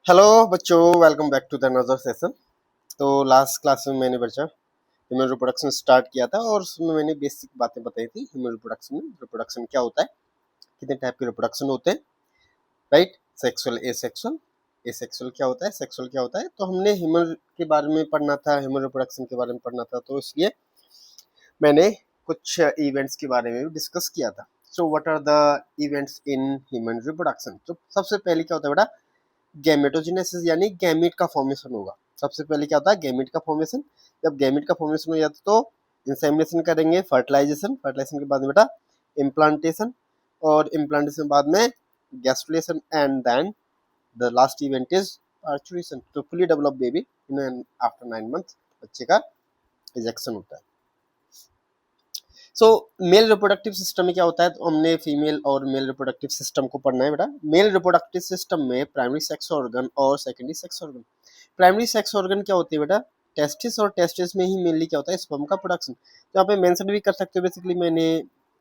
Hello बच्चों, welcome back to the another session. तो last class में मैंने बच्चा ह्यूमन रिप्रोडक्शन स्टार्ट किया था और उसमें मैंने बेसिक बातें बताई थी। ह्यूमन रिप्रोडक्शन में रिप्रोडक्शन क्या होता है, कितने टाइप के रिप्रोडक्शन होते हैं, राइट। Sexual, asexual. एसेक्सुअल क्या होता है, सेक्सुअल क्या होता है। तो हमने ह्यूमन के बारे में पढ़ना था, ह्यूमन रिप्रोडक्शन के बारे में पढ़ना था, तो इसलिए मैंने कुछ इवेंट्स के बारे में भी डिस्कस किया था। So what are the events in human reproduction. तो सबसे पहले क्या होता है बेटा, गैमेटोजेनेसिस यानी गैमीट का फॉर्मेशन होगा। सबसे पहले क्या होता है, गैमीट का फॉर्मेशन। जब गैमीट का फॉर्मेशन हो जाता तो इंसेमिनेशन करेंगे, फर्टिलाइजेशन, फर्टिलाइजेशन के बाद में बेटा इम्प्लांटेशन, और इम्प्लांटेशन के बाद में gastrulation, and then the last event is parturition. तो fully develop baby in after 9 month बच्चे का इजेक्शन होता है। सो मेल रिप्रोडक्टिव सिस्टम में क्या होता है, तो हमने फीमेल और मेल रिप्रोडक्टिव सिस्टम को पढ़ना है बेटा। मेल रिप्रोडक्टिव सिस्टम में प्राइमरी सेक्स ऑर्गन और secondary sex organ. Primary sex organ क्या होती है बेटा, टेस्टिस, और टेस्टिस में ही मेनली क्या होता है, स्पर्म का प्रोडक्शन। तो यहाँ पे मेंशन भी कर सकते हो, बेसिकली मैंने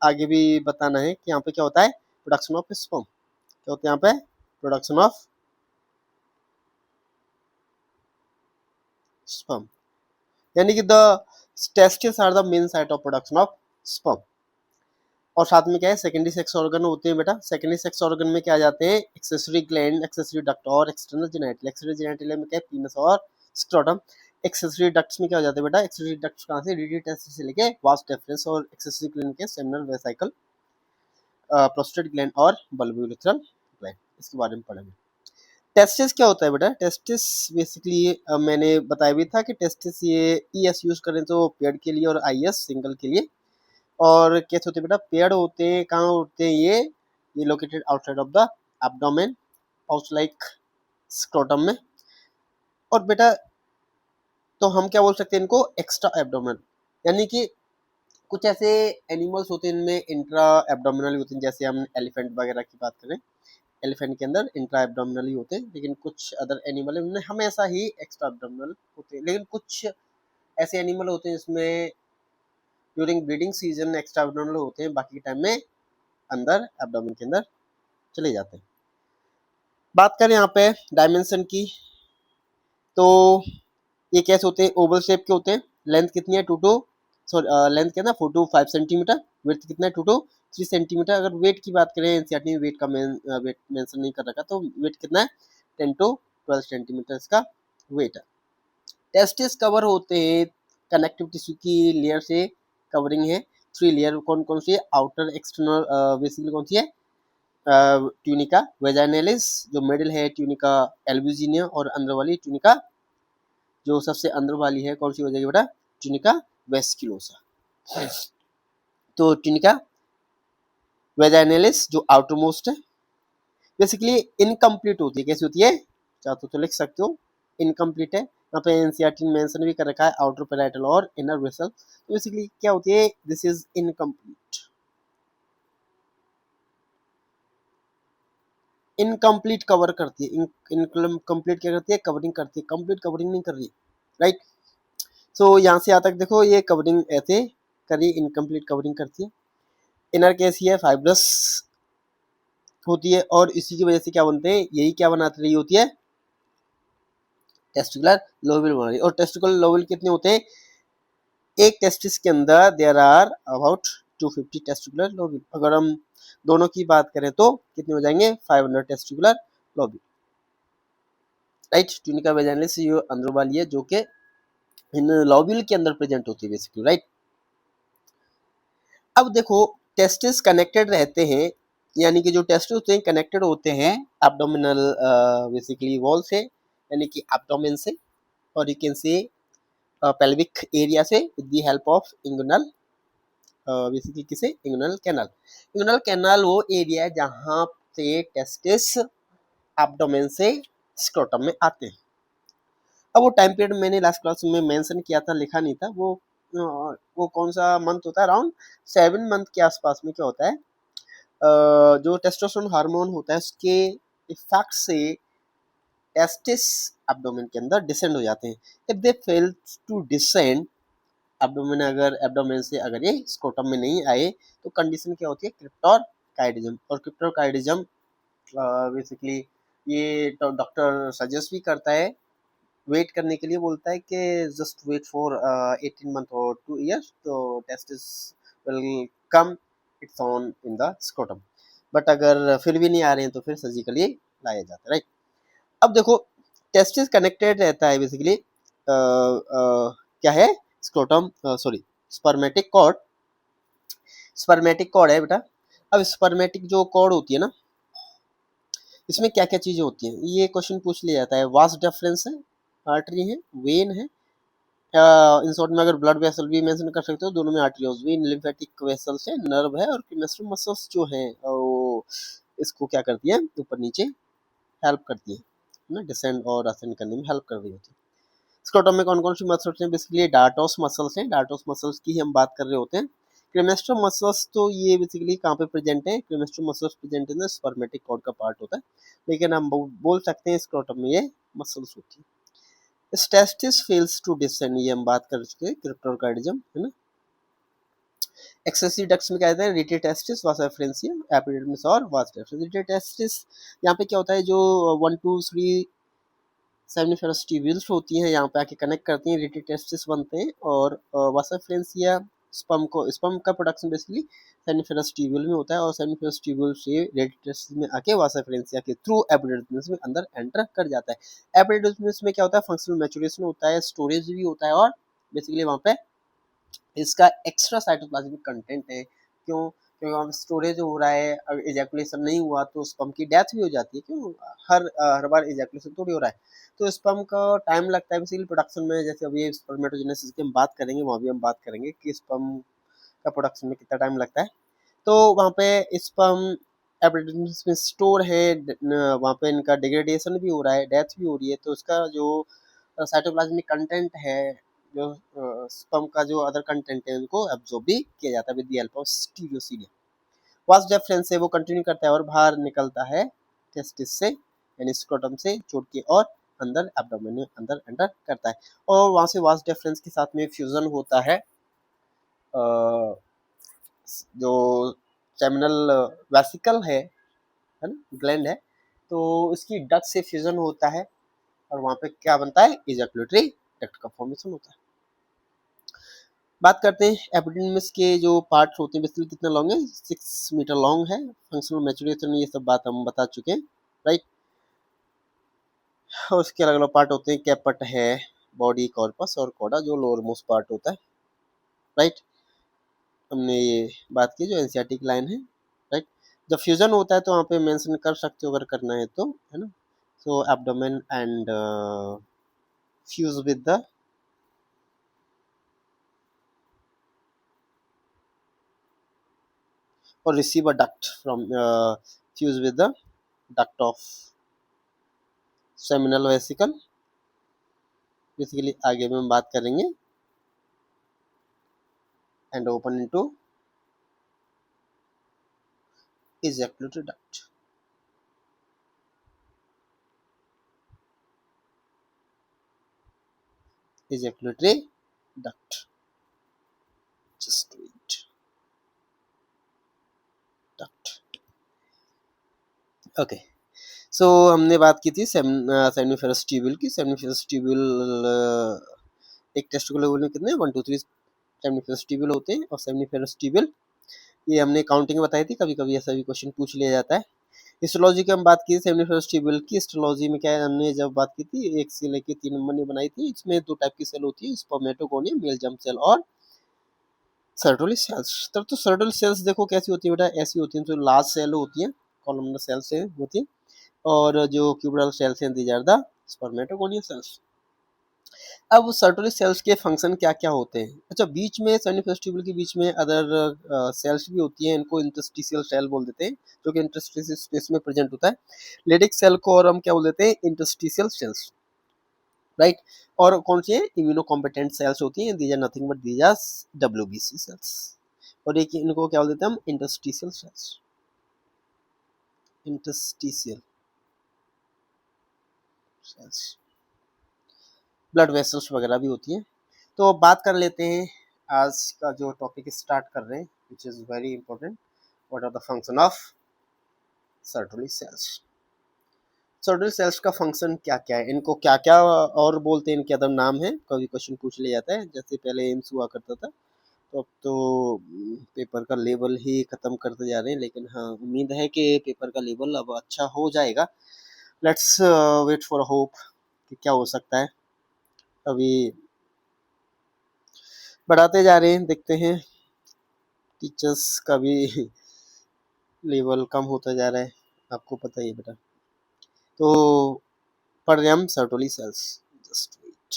आगे भी बताना है कि यहाँ पे क्या होता है, प्रोडक्शन ऑफ स्पर्म। क्या होता है यहाँ पे, प्रोडक्शन ऑफ स्पर्म, यानी कि the testis are the main site of production of sperm. और साथ में क्या है, सेकेंडरी सेक्स ऑर्गन होते हैं बेटा। सेकेंडरी सेक्स ऑर्गन में क्या आ जाते हैं, एक्सेसरी ग्लैंड, एक्सेसरी डक्ट और एक्सटर्नल जेनिटल। एक्सेसरी जेनिटल में क्या है, पीनस और स्क्रोटम। एक्सेसरी डक्ट्स में क्या हो जाते हैं बेटा, एक्सेसरी डक्ट्स कहाँ से, रीडी टेस्टिस से लेके वास्ट डेफरेंस, और एक्सेसरी ग्लैंड के सेमिनल वेसिकल, प्रोस्टेट ग्लैंड और बल्ब यूरेथ्रल ग्लैंड। इसके बारे में पढ़ेंगे। टेस्टिस क्या होता है बेटा, टेस्टिस बेसिकली मैंने बताया भी था कि टेस्टिस ये ES यूज करें तो पेड के लिए, और IS सिंगल के लिए। और कैसे होते हैं बेटा, पेड़ होते हैं, कहाँ होते हैं ये located outside of the abdomen, pouch like scrotum में। और बेटा तो हम क्या बोल सकते हैं इनको, एक्स्ट्रा एब्डोमेन, यानी कि कुछ ऐसे एनिमल्स होते हैं इनमें इंट्रा एब्डोमिनल होते हैं। जैसे हम एलिफेंट वगैरह की बात करें, एलिफेंट के अंदर इंट्रा एब्डोमिनल ही होते हैं, लेकिन कुछ अदर एनिमल है उनमें हमेशा ही एक्स्ट्रा एब्डोमिनल होते हैं। लेकिन कुछ ऐसे एनिमल होते हैं जिसमें during breeding season extra abdominal होते हैं, बाकी टाइम में अंदर एब्डोमेन के अंदर चले जाते हैं। बात करें यहाँ पे डायमेंशन की, तो ये कैसे होते हैं, ओवल शेप के होते हैं। लेंथ कितनी है, 2 to सॉरी लेंथ क्या है ना, 4 to 5 सेंटीमीटर। वेट कितना है, 2 to 3 सेंटीमीटर। अगर वेट की बात करें, एनसीईआरटी में वेट का वेट मेंशन नहीं कर रखा, तो वेट कितना है, 10 to 12 सेंटीमीटर इसका वेट है। टेस्टिस कवर होते हैं कनेक्टिव टिश्यू की लेयर से, कवरिंग है 3 लेयर। कौन कौन सी है, आउटर एक्सटर्नल बेसिकली कौन सी है, ट्यूनिका वेजाइनलिस, जो मिडिल है ट्यूनिका एल्ब्यूजिनिया, और अंदर वाली ट्यूनिका, जो सबसे अंदर वाली है, कौन सी हो जाएगी बेटा, ट्यूनिका वेस्कुलोसा। तो ट्यूनिका वेजाइनलिस जो आउटर मोस्ट है, बेसिकली इनकम्प्लीट होती है। कैसी होती है, चाहते तो लिख सकते हो, इनकम्प्लीट है। यहाँ पे एनसीईआरटी में मेंशन भी कर रखा है, आउटर पैराइटल और इनर वेसल। तो बेसिकली क्या होती है, this is incomplete. Incomplete cover करती है, इनकम्प्लीट क्या करती है, कवरिंग करती है, कंप्लीट कवरिंग नहीं कर रही, राइट। सो यहाँ से यहाँ तक देखो, ये कवरिंग ऐसे करी, इनकम्प्लीट कवरिंग करती है। इनर कैसी है, फाइब्रस होती है, और इसी की वजह से क्या बनते हैं, यही क्या बनाती रही होती है, टेस्टिकुलर लोबुल बना रही है। और टेस्टिकुलर लोबुल कितने होते हैं, एक टेस्टिस के अंदर there are about 250 testicular lobule. अगर हम दोनों की बात करें तो कितने हो जाएंगे, 500 testicular lobule, right. Tunica vaginalis ये अंदर वाली है, जो कि इन लोब्यूल के अंदर प्रेजेंट होती है बेसिकली, राइट। अब देखो, टेस्टिस कनेक्टेड रहते हैं, यानी कि जो टेस्टिस होते हैं कनेक्टेड होते हैं एब्डोमिनल बेसिकली वॉल से, यानी कि एब्डोमेन से, और you can say pelvic area से, with the help of inguinal, basically किसे, इंगुइनल कैनाल। इंगुइनल कैनाल वो एरिया है जहाँ से टेस्टिस एब्डोमेन से स्क्रोटम में आते हैं। अब वो टाइम पीरियड मैंने लास्ट क्लास में मेंशन किया था, लिखा नहीं था, वो कौन सा मंथ होता है, अराउंड 7 मंथ के आसपास में क्या होता है, जो टेस्टोस्टेरोन हार्मोन होता है उसके इफेक्ट से टेस्टिस एब्डोमेन के अंदर डिसेंड हो जाते हैं। If they fail to descend abdomen, अगर एब्डोमेन से अगर ये स्क्रोटम में नहीं आए, तो कंडीशन क्या होती है, क्रिप्टोरकाइडिज्म। और क्रिप्टोरकाइडिज्म बेसिकली ये डॉक्टर सजेस्ट भी करता है, वेट करने के लिए बोलता है कि जस्ट वेट फॉर 18 मंथ और 2 years, तो testis will come it's on in the scrotum. But अगर फिर भी नहीं आ रहे हैं तो फिर सर्जिकली लाया जाता है, राइट। अब देखो, टेस्टिस कनेक्टेड रहता है बेसिकली क्या है, scrotum, sorry, spermatic cord. Spermatic cord है बेटा। अब स्पर्मेटिक जो कॉर्ड होती है ना, इसमें क्या क्या चीजें होती हैं, ये क्वेश्चन पूछ लिया जाता है। वास डेफरेंस है, आर्टरी है, वेन है, इन शॉर्ट में अगर ब्लड वेसल भी मेंशन कर सकते हो, दोनों में आर्टरीज, वेन लिम्फेटिक वेसल्स है, नर्व है, और क्रीमेस्ट्रल मसल्स जो है वो इसको क्या करती है, ऊपर नीचे हेल्प करती है ना, डिसेंड और असेंड करने में हेल्प कर रही होती है। स्क्रोटम में कौन कौन सी मसल्स हैं, बेसिकली डार्टोस मसल्स हैं, डार्टोस मसल्स की ही हम बात कर रहे होते हैं। क्रीमेस्ट्रल मसल्स तो ये बेसिकली कहाँ पे प्रेजेंट है, cremasteric muscles present in the spermatic cord का पार्ट होता है, लेकिन हम बोल सकते हैं स्क्रोटम में ये मसल्स होती है। टेस्टिस फेल्स टू डिसेंड, ये हम बात कर चुके हैं, क्रिप्टोकार्डिज्म है ना। एक्सेसिव डक्ट्स में क्या कहते हैं, रिटे टेस्टिस, वास एफरेंशियम, एपिडिडमिस और वास डेफ्रेंस। रिटे टेस्टिस यहाँ पे क्या होता है, जो 1 2 3 सेमिनिफेरस ट्यूब्यूल्स होती हैं, यहाँ पे आके कनेक्ट करती हैं, रिटे टेस्टिस बनते हैं, और वास एफरेंशिया स्पर्म का प्रोडक्शन बेसिकली सेमिनिफेरस ट्यूब्यूल में होता है, और सेमिनिफेरस ट्यूब्यूल से रिटे टेस्टिस में आके वास एफरेंशिया के थ्रू एपिडिडमिस में अंदर एंटर कर जाता है। एपिडिडमिस में क्या होता है, फंक्शनल मैच्योरेशन होता है, स्टोरेज भी होता है, और बेसिकली वहाँ पे इसका एक्स्ट्रा साइटोप्लाज्मिक कंटेंट है। क्यों? क्योंकि वहाँ स्टोरेज हो रहा है, अगर इजैकुलेशन नहीं हुआ तो स्पर्म की डेथ भी हो जाती है। क्यों? हर बार इजैकुलेशन थोड़ी हो रहा है, तो स्पर्म का टाइम लगता है बेसिकली प्रोडक्शन में। जैसे अभी स्पर्मेटोजेनेसिस की हम बात करेंगे, वहाँ भी हम बात करेंगे कि स्पर्म का प्रोडक्शन में कितना टाइम लगता है। तो वहाँ पे स्पर्म एपिडिडमिस में स्टोर है, वहाँ पे इनका डिग्रेडेशन भी हो रहा है, डेथ भी हो रही है, तो इसका जो साइटोप्लाज्मिक कंटेंट है, जो स्पर्म का जो अदर कंटेंट है, उनको एब्जॉर्ब भी किया जाता है with the help of stereocilia. Vas deferens से वो कंटिन्यू करता है और बाहर निकलता है टेस्टिस से, यानी स्क्रोटम से जोड़ के, और अंदर एब्डोमेन में अंदर एंटर करता है, और वहाँ से वास डेफरेंस के साथ में फ्यूजन होता है जो सेमिनल वेसिकल है ना, ग्लैंड है, तो इसकी डक्ट से फ्यूजन होता है, और वहाँ पे क्या बनता है, इजैकुलेटरी डक्ट का फॉर्मेशन होता है। बात करते हैं एपिडिडमिस के जो पार्ट होते हैं, बेसिकली कितना लॉन्ग है, 6 मीटर लॉन्ग है। फंक्शनल मैच्योरेशन, ये सब बात हम बता चुके हैं, राइट। और उसके अलग अलग पार्ट होते हैं, कैपट है, बॉडी, कॉर्पस और कोडा जो लोअर मोस्ट पार्ट होता है, राइट। हमने ये बात की जो एंसियाटिक लाइन है, राइट। जब फ्यूजन होता है तो वहाँ पे मेंशन कर सकते हो अगर करना है तो, है ना। So abdomen and fuse with the or receive a duct from fuse with the duct of seminal vesicle, basically आगे में हम बात करेंगे, and open into ejaculatory duct, ejaculatory duct, just wait, duct, okay. So हमने बात की थी seminiferous tubule की। सेमिनिफेरस ट्यूब्यूल एक टेस्टिकुलर ओवरी में कितने 1 2 3 सेमिनिफेरस ट्यूब्यूल होते हैं, और सेमिनिफेरस ट्यूब्यूल ये हमने काउंटिंग बताई थी, कभी कभी ऐसा भी क्वेश्चन पूछ लिया जाता है। हिस्टोलॉजी की हम बात की सेमिनिफेरस ट्यूब्यूल की। हिस्टोलॉजी में क्या है, हमने जब बात की थी 1 से लेके 3 नंबर ने बनाई थी, इसमें 2 टाइप की सेल होती है, स्पर्मेटोगोनियम मेल जर्म सेल और सर्टोली सेल्स। तब तो सर्टोली सेल्स देखो कैसी होती है बेटा, ऐसी होती हैं जो लार्ज सेल होती हैं, कॉलमनर सेल से होती है, और जो क्यूबिडल सेल्स हैं these are the spermatogonium cells. अब सर्टोली सेल्स के फंक्शन क्या क्या होते हैं, अच्छा, बीच में सेमिनिफेरस ट्यूब्यूल के बीच में अदर सेल्स भी होती हैं, इनको इंटरस्टिशियल सेल बोल देते हैं, जो कि इंटरस्टिशियल स्पेस में प्रेजेंट होता है। लेडिक सेल को और हम क्या बोल देते हैं, इंटरस्टिशियल सेल्स, राइट। और कौन सी है, इम्यूनो कॉम्पिटेंट सेल्स होती हैं, these are nothing but these are WBC cells, और एक इनको क्या बोल देते हैं हम, interstitial cells, interstitial cells. Blood vessels वगैरह भी होती हैं। तो बात कर लेते हैं, आज का जो टॉपिक स्टार्ट कर रहे हैं, which is very important, what are the function of Sertoli cells. Sertoli cells का फंक्शन क्या क्या है, इनको क्या क्या और बोलते हैं, इनके अदर नाम है, कभी क्वेश्चन पूछ लिया जाता है, जैसे पहले एम्स हुआ करता था, तो अब तो पेपर का लेवल ही खत्म करते जा रहे हैं, लेकिन हाँ उम्मीद है कि पेपर का लेवल अब अच्छा हो जाएगा। लेट्स वेट फॉर होप कि क्या हो सकता है। अभी बढ़ाते जा रहे हैं, देखते हैं, टीचर्स का भी लेवल कम होता जा रहा है, आपको पता ही है बेटा। तो पढ़ रहे हम Sertoli cells, just wait.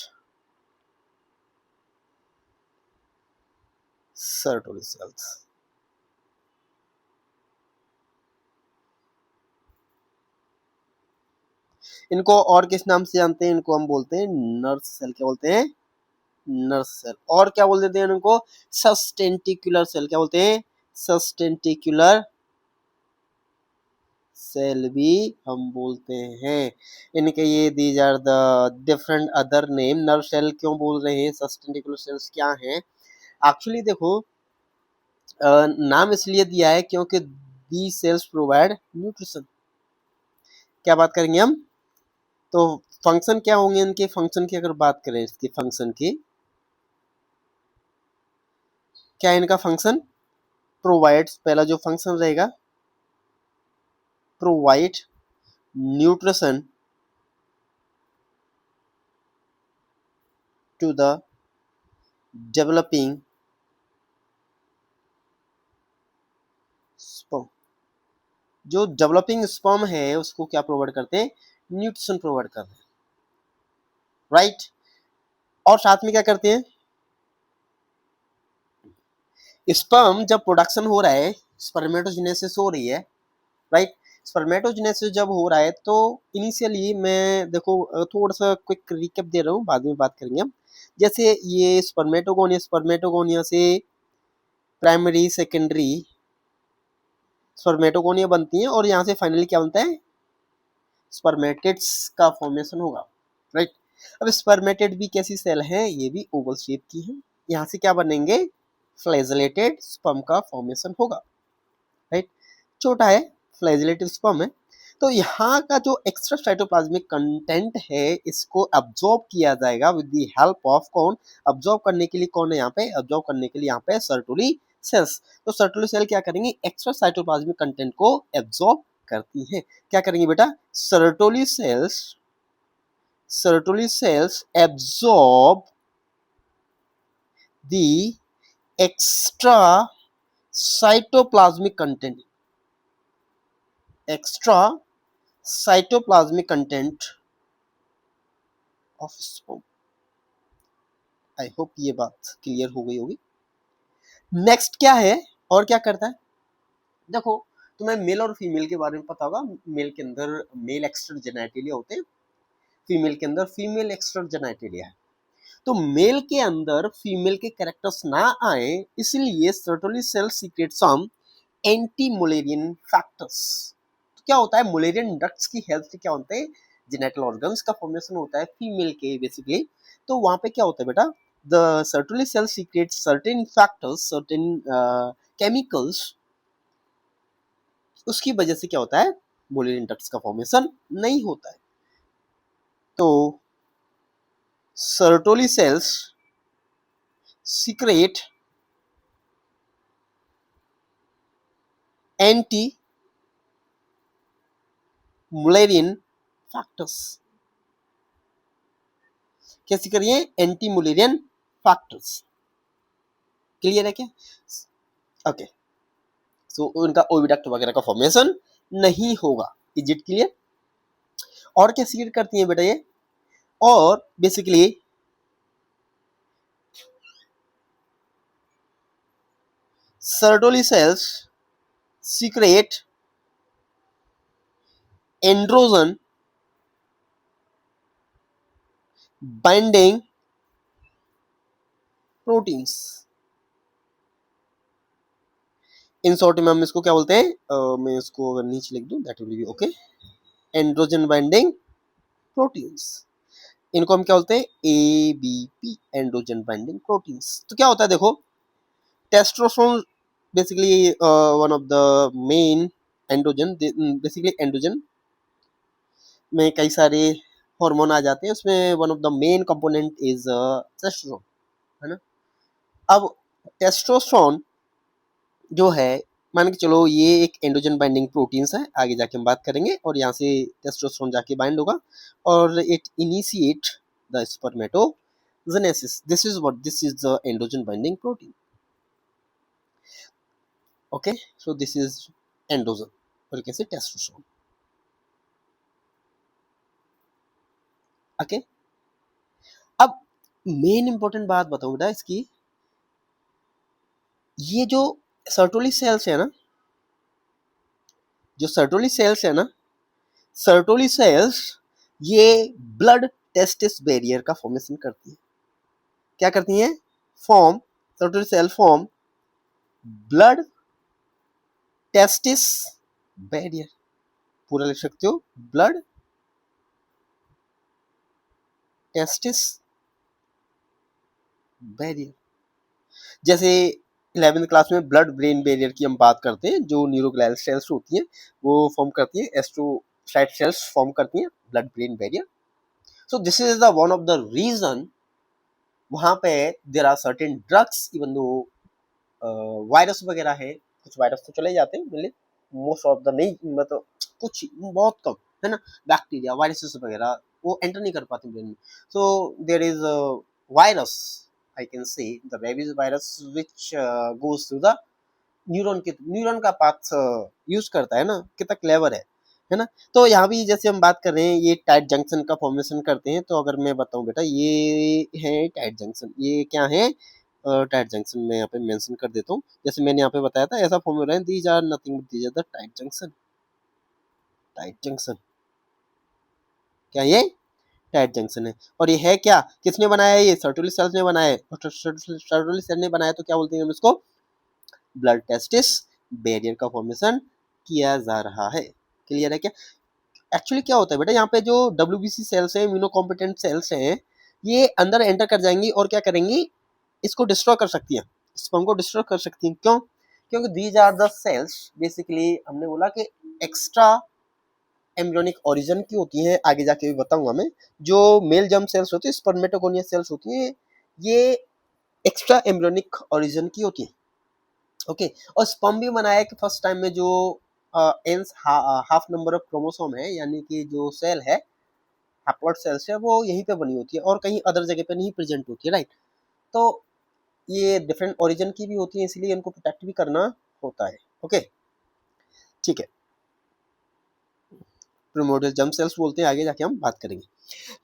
Sertoli cells, इनको और किस नाम से जानते हैं, इनको हम बोलते हैं नर्स सेल। क्या बोलते हैं? Nurse cell. और क्या बोल देते हैं इनको? Sustentacular cell. क्या बोलते हैं? सस्टेंटिकुलर सेल भी हम बोलते हैं इनके। ये these are the different other name. Nerve cell क्यों बोल रहे हैं, सस्टेंटिकुलर सेल्स क्या हैं? एक्चुअली देखो, नाम इसलिए दिया है क्योंकि दी सेल्स प्रोवाइड न्यूट्रिशन। क्या बात करेंगे हम? तो फंक्शन क्या होंगे इनके? फंक्शन की अगर बात करें, इसके फंक्शन की, क्या है इनका फंक्शन? प्रोवाइड्स, पहला जो फंक्शन रहेगा, provide nutrition to the developing sperm. जो डेवलपिंग स्पर्म है उसको क्या प्रोवाइड करते हैं? न्यूट्रिशन प्रोवाइड करते हैं, राइट। और साथ में क्या करते हैं? स्पर्म जब प्रोडक्शन हो रहा है, स्पर्मेटोजेनेसिस हो रही है, राइट। स्पर्मेटोजेनेसिस जब हो रहा है तो इनिशियली, मैं देखो थोड़ा सा क्विक रिकैप दे रहा हूँ, बाद में बात करेंगे हम। जैसे ये स्पर्मेटोगोनिया, स्पर्मेटोगोनिया से प्राइमरी सेकेंडरी स्पर्मेटोगोनिया बनती है, और यहाँ से फाइनली क्या बनता है? स्पर्मेटिड्स का फॉर्मेशन होगा, राइट। अब स्पर्मेटिड भी कैसी सेल है? ये भी ओवल शेप की है। यहाँ से क्या बनेंगे? फ्लैजेलेटेड स्पर्म का फॉर्मेशन होगा, राइट। छोटा है, फ्लैजेलेटेड स्पर्म है। तो यहाँ का जो एक्स्ट्रा साइटोप्लाज्मिक कंटेंट है, इसको अब्जॉर्ब किया जाएगा विद द हेल्प ऑफ कौन? अब्जॉर्ब करने के लिए कौन है यहाँ पे? अब्जॉर्ब करने के लिए यहाँ पे सर्टोली सेल्स। तो सर्टोली सेल क्या करेंगे? एक्स्ट्रा साइटोप्लाज्मिक कंटेंट को एब्जॉर्ब करती है। क्या करेंगे बेटा? Sertoli cells absorb the extra cytoplasmic content, extra cytoplasmic content of sperm. I hope ये बात क्लियर हो गई होगी। नेक्स्ट क्या है और क्या करता है? देखो, तुम्हें मेल और फीमेल के बारे में पता होगा। मेल के अंदर मेल एक्स्ट्रा जेनेटिलिया होते हैं, फीमेल के अंदर फीमेल एक्स्ट्रा जेनेटिलिया है। तो मेल के अंदर फीमेल के कैरेक्टर्स ना आए, इसलिए Sertoli cell secrete some anti Mullerian factors. तो क्या होता है? मुलेरियन डक्ट्स की हेल्प से क्या होते हैं? जेनेटल ऑर्गन्स का फॉर्मेशन होता है फीमेल के बेसिकली। तो वहां पे क्या होता है बेटा? The Sertoli cell secrete certain factors, certain chemicals, उसकी वजह से क्या होता है? मुलेरियन डक्ट्स का फॉर्मेशन नहीं होता है। तो Sertoli cells secret anti Mullerian factors. कैसे करिए? Anti Mullerian factors. क्लियर है क्या? ओके, सो उनका ओविडक्ट वगैरह का फॉर्मेशन नहीं होगा। Is it clear? और क्या सीक्रेट करती है बेटा ये? और basically Sertoli cells secret androgen binding proteins. In short में हम इसको क्या बोलते हैं? मैं इसको अगर नीचे लिख दूं, that will be okay. Androgen binding proteins, इनको हम क्या बोलते हैं? ABP, androgen binding proteins. तो क्या होता है देखो, testosterone basically one of the main androgen, basically androgen में कई सारे हार्मोन आ जाते हैं, उसमें one of the main component is testosterone, है ना। अब टेस्टोस्टेरोन जो है, मान के चलो ये एक एंड्रोजन बाइंडिंग प्रोटीन्स है, आगे जाके हम बात करेंगे, और यहाँ से टेस्टोस्टेरोन जाके बाइंड होगा और it initiate the spermatogenesis. This is the androgen binding protein. Okay, so this is androgen और कैसे टेस्टोस्टेरोन। ओके, अब मेन इंपॉर्टेंट बात बताऊं बेटा इसकी, ये जो सर्टोली सेल्स है ना, जो सर्टोली सेल्स है ना, सर्टोली सेल्स ये ब्लड टेस्टिस बैरियर का फॉर्मेशन करती है। क्या करती हैं? Form, Sertoli cell form blood testis barrier. पूरा लिख सकते हो, ब्लड टेस्टिस बैरियर। जैसे 11th क्लास में ब्लड ब्रेन बैरियर की हम बात करते हैं, जो न्यूरोग्लियल सेल्स होती हैं वो फॉर्म करती हैं, एस्ट्रोसाइट सेल्स फॉर्म करती हैं blood brain barrier. So this is the one of the reason वहां पे there are certain drugs, even though virus वगैरह है, कुछ वायरस तो चले जाते हैं, मतलब मोस्ट ऑफ द नहीं, मतलब कुछ बहुत कम, है ना, बैक्टीरिया वायरसेस वगैरह वो एंटर नहीं कर पाते ब्रेन में। So there is virus, I can say the rabies virus which goes through the neuron का पाथ यूज करता है ना, कितना क्लेवर है ना। तो यहाँ भी जैसे हम बात कर रहे हैं, ये टाइट जंक्शन का फॉर्मेशन करते हैं। तो अगर मैं बताऊं बेटा, ये है टाइट जंक्शन, ये क्या है? टाइट जंक्शन में यहाँ पे मेंशन कर देता हूँ, जैसे मैंने यहाँ पे बताया था, ऐसा फॉर्म हो रहा है, these are nothing but these are the tight junction. Tight junction क्या ये? टाइट जंक्शन है। और ये है क्या, किसने बनाया है? ये सर्टोली सेल्स ने बनाया है। और सर्टोली सेल ने बनाया तो क्या बोलते हैं हम इसको? ब्लड टेस्टिस बैरियर का फॉर्मेशन किया जा रहा है। क्लियर है क्या? एक्चुअली क्या होता है बेटा, यहाँ पे जो WBC सेल्स है, इम्यूनो कॉम्पिटेंट सेल्स हैं, ये अंदर एंटर कर जाएंगी और क्या करेंगी, इसको डिस्ट्रॉय कर सकती है, स्पर्म को डिस्ट्रॉय कर सकती है। क्यों? क्योंकि these are the cells, basically हमने बोला कि एक्स्ट्रा एम्ब्रियोनिक ओरिजिन की होती हैं, आगे जाके भी बताऊंगा मैं। जो मेल जर्म सेल्स होती है, स्पर्मेटोगोनिया सेल्स होती हैं, ये एक्स्ट्रा एम्ब्रियोनिक ओरिजिन की होती है। ओके, और स्पर्म भी बनाया कि फर्स्ट टाइम में जो एंस हाफ नंबर ऑफ क्रोमोसोम है, यानी कि जो सेल है, हैप्लॉइड सेल्स है, वो यहीं पे बनी होती है और कहीं अदर जगह पे नहीं प्रेजेंट होती है, राइट। तो ये डिफरेंट ओरिजिन की भी होती है, इसलिए इनको प्रोटेक्ट भी करना होता है। ओके, ठीक है, प्रिमोर्डियल जर्म सेल्स बोलते हैं, आगे जाके हम बात करेंगे।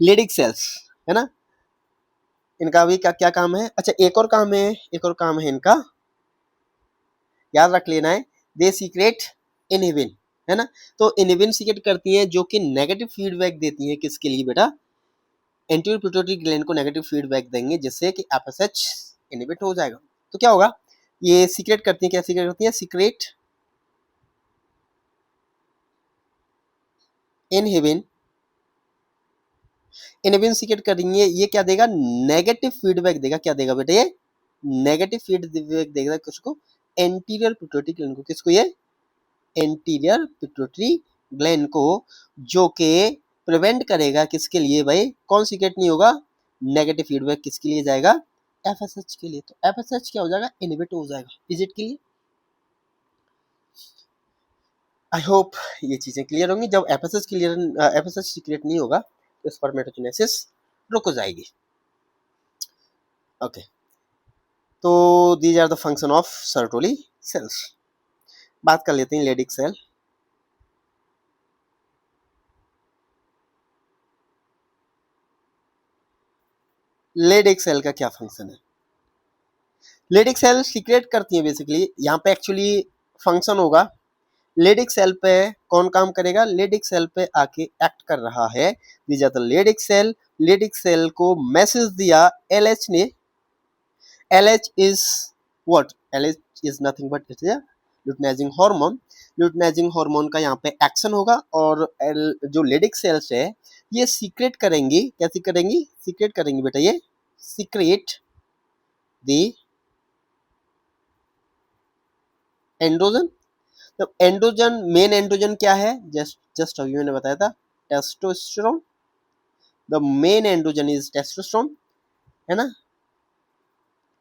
लेडिक सेल्स, है ना, इनका भी क्या क्या काम है? अच्छा, एक और काम है, एक और काम है इनका, याद रख लेना है, दे सीक्रेट इनहिबिन, है ना। तो इनहिबिन सीक्रेट करती हैं, जो कि नेगेटिव फीडबैक देती हैं, किसके लिए बेटा? एंटीरियर पिट्यूटरी ग्लैंड को नेगेटिव फीडबैक देंगे, जिससे कि एफएसएच इनहिबिट हो जाएगा। तो क्या होगा, ये सीक्रेट करती हैं, क्या सीक्रेट करती हैं? सीक्रेट इनहिबिन, इनहिबिन सीक्रेट करेंगे, ये क्या देगा? नेगेटिव फीडबैक देगा। क्या देगा बेटा? ये नेगेटिव फीडबैक देगा किसको? एंटीरियर पिट्यूटरी ग्लैंड को। किसको? ये एंटीरियर पिट्यूटरी ग्लैंड को, जो कि प्रिवेंट करेगा किसके लिए भाई? कौन सीक्रेट नहीं होगा? नेगेटिव फीडबैक किसके लिए जाएगा? एफएसएच के लिए। तो एफएसएच क्या हो जाएगा? इनहिबिट हो जाएगा इजिट के लिए। आई होप ये चीजें क्लियर होंगी। जब एफएसएच सीक्रेट नहीं होगा तो स्पर्मेटोजेनेसिस रुक जाएगी। ओके, तो these are the function of Sertoli cells. बात कर लेते हैं लेडिक सेल। लेडिक सेल का क्या फंक्शन है? लेडिक सेल सीक्रेट करती है, बेसिकली यहाँ पे एक्चुअली फंक्शन होगा, लेडिक सेल पे कौन काम करेगा? लेडिक सेल पे आके एक्ट कर रहा है, दी जाता लेडिक सेल। लेडिक सेल को मैसेज दिया LH ने। LH is what? LH is nothing but it is a luteinizing hormone. Luteinizing hormone का यहाँ पे एक्शन होगा, और जो लेडिक सेल्स है ये सीक्रेट करेंगी। कैसी करेंगी? सीक्रेट करेंगी बेटा, ये सीक्रेट दी एंड्रोजन। तो एंड्रोजन, मेन एंड्रोजन क्या है? जस्ट अभी मैंने बताया था, testosterone, the main androgen is testosterone, है ना,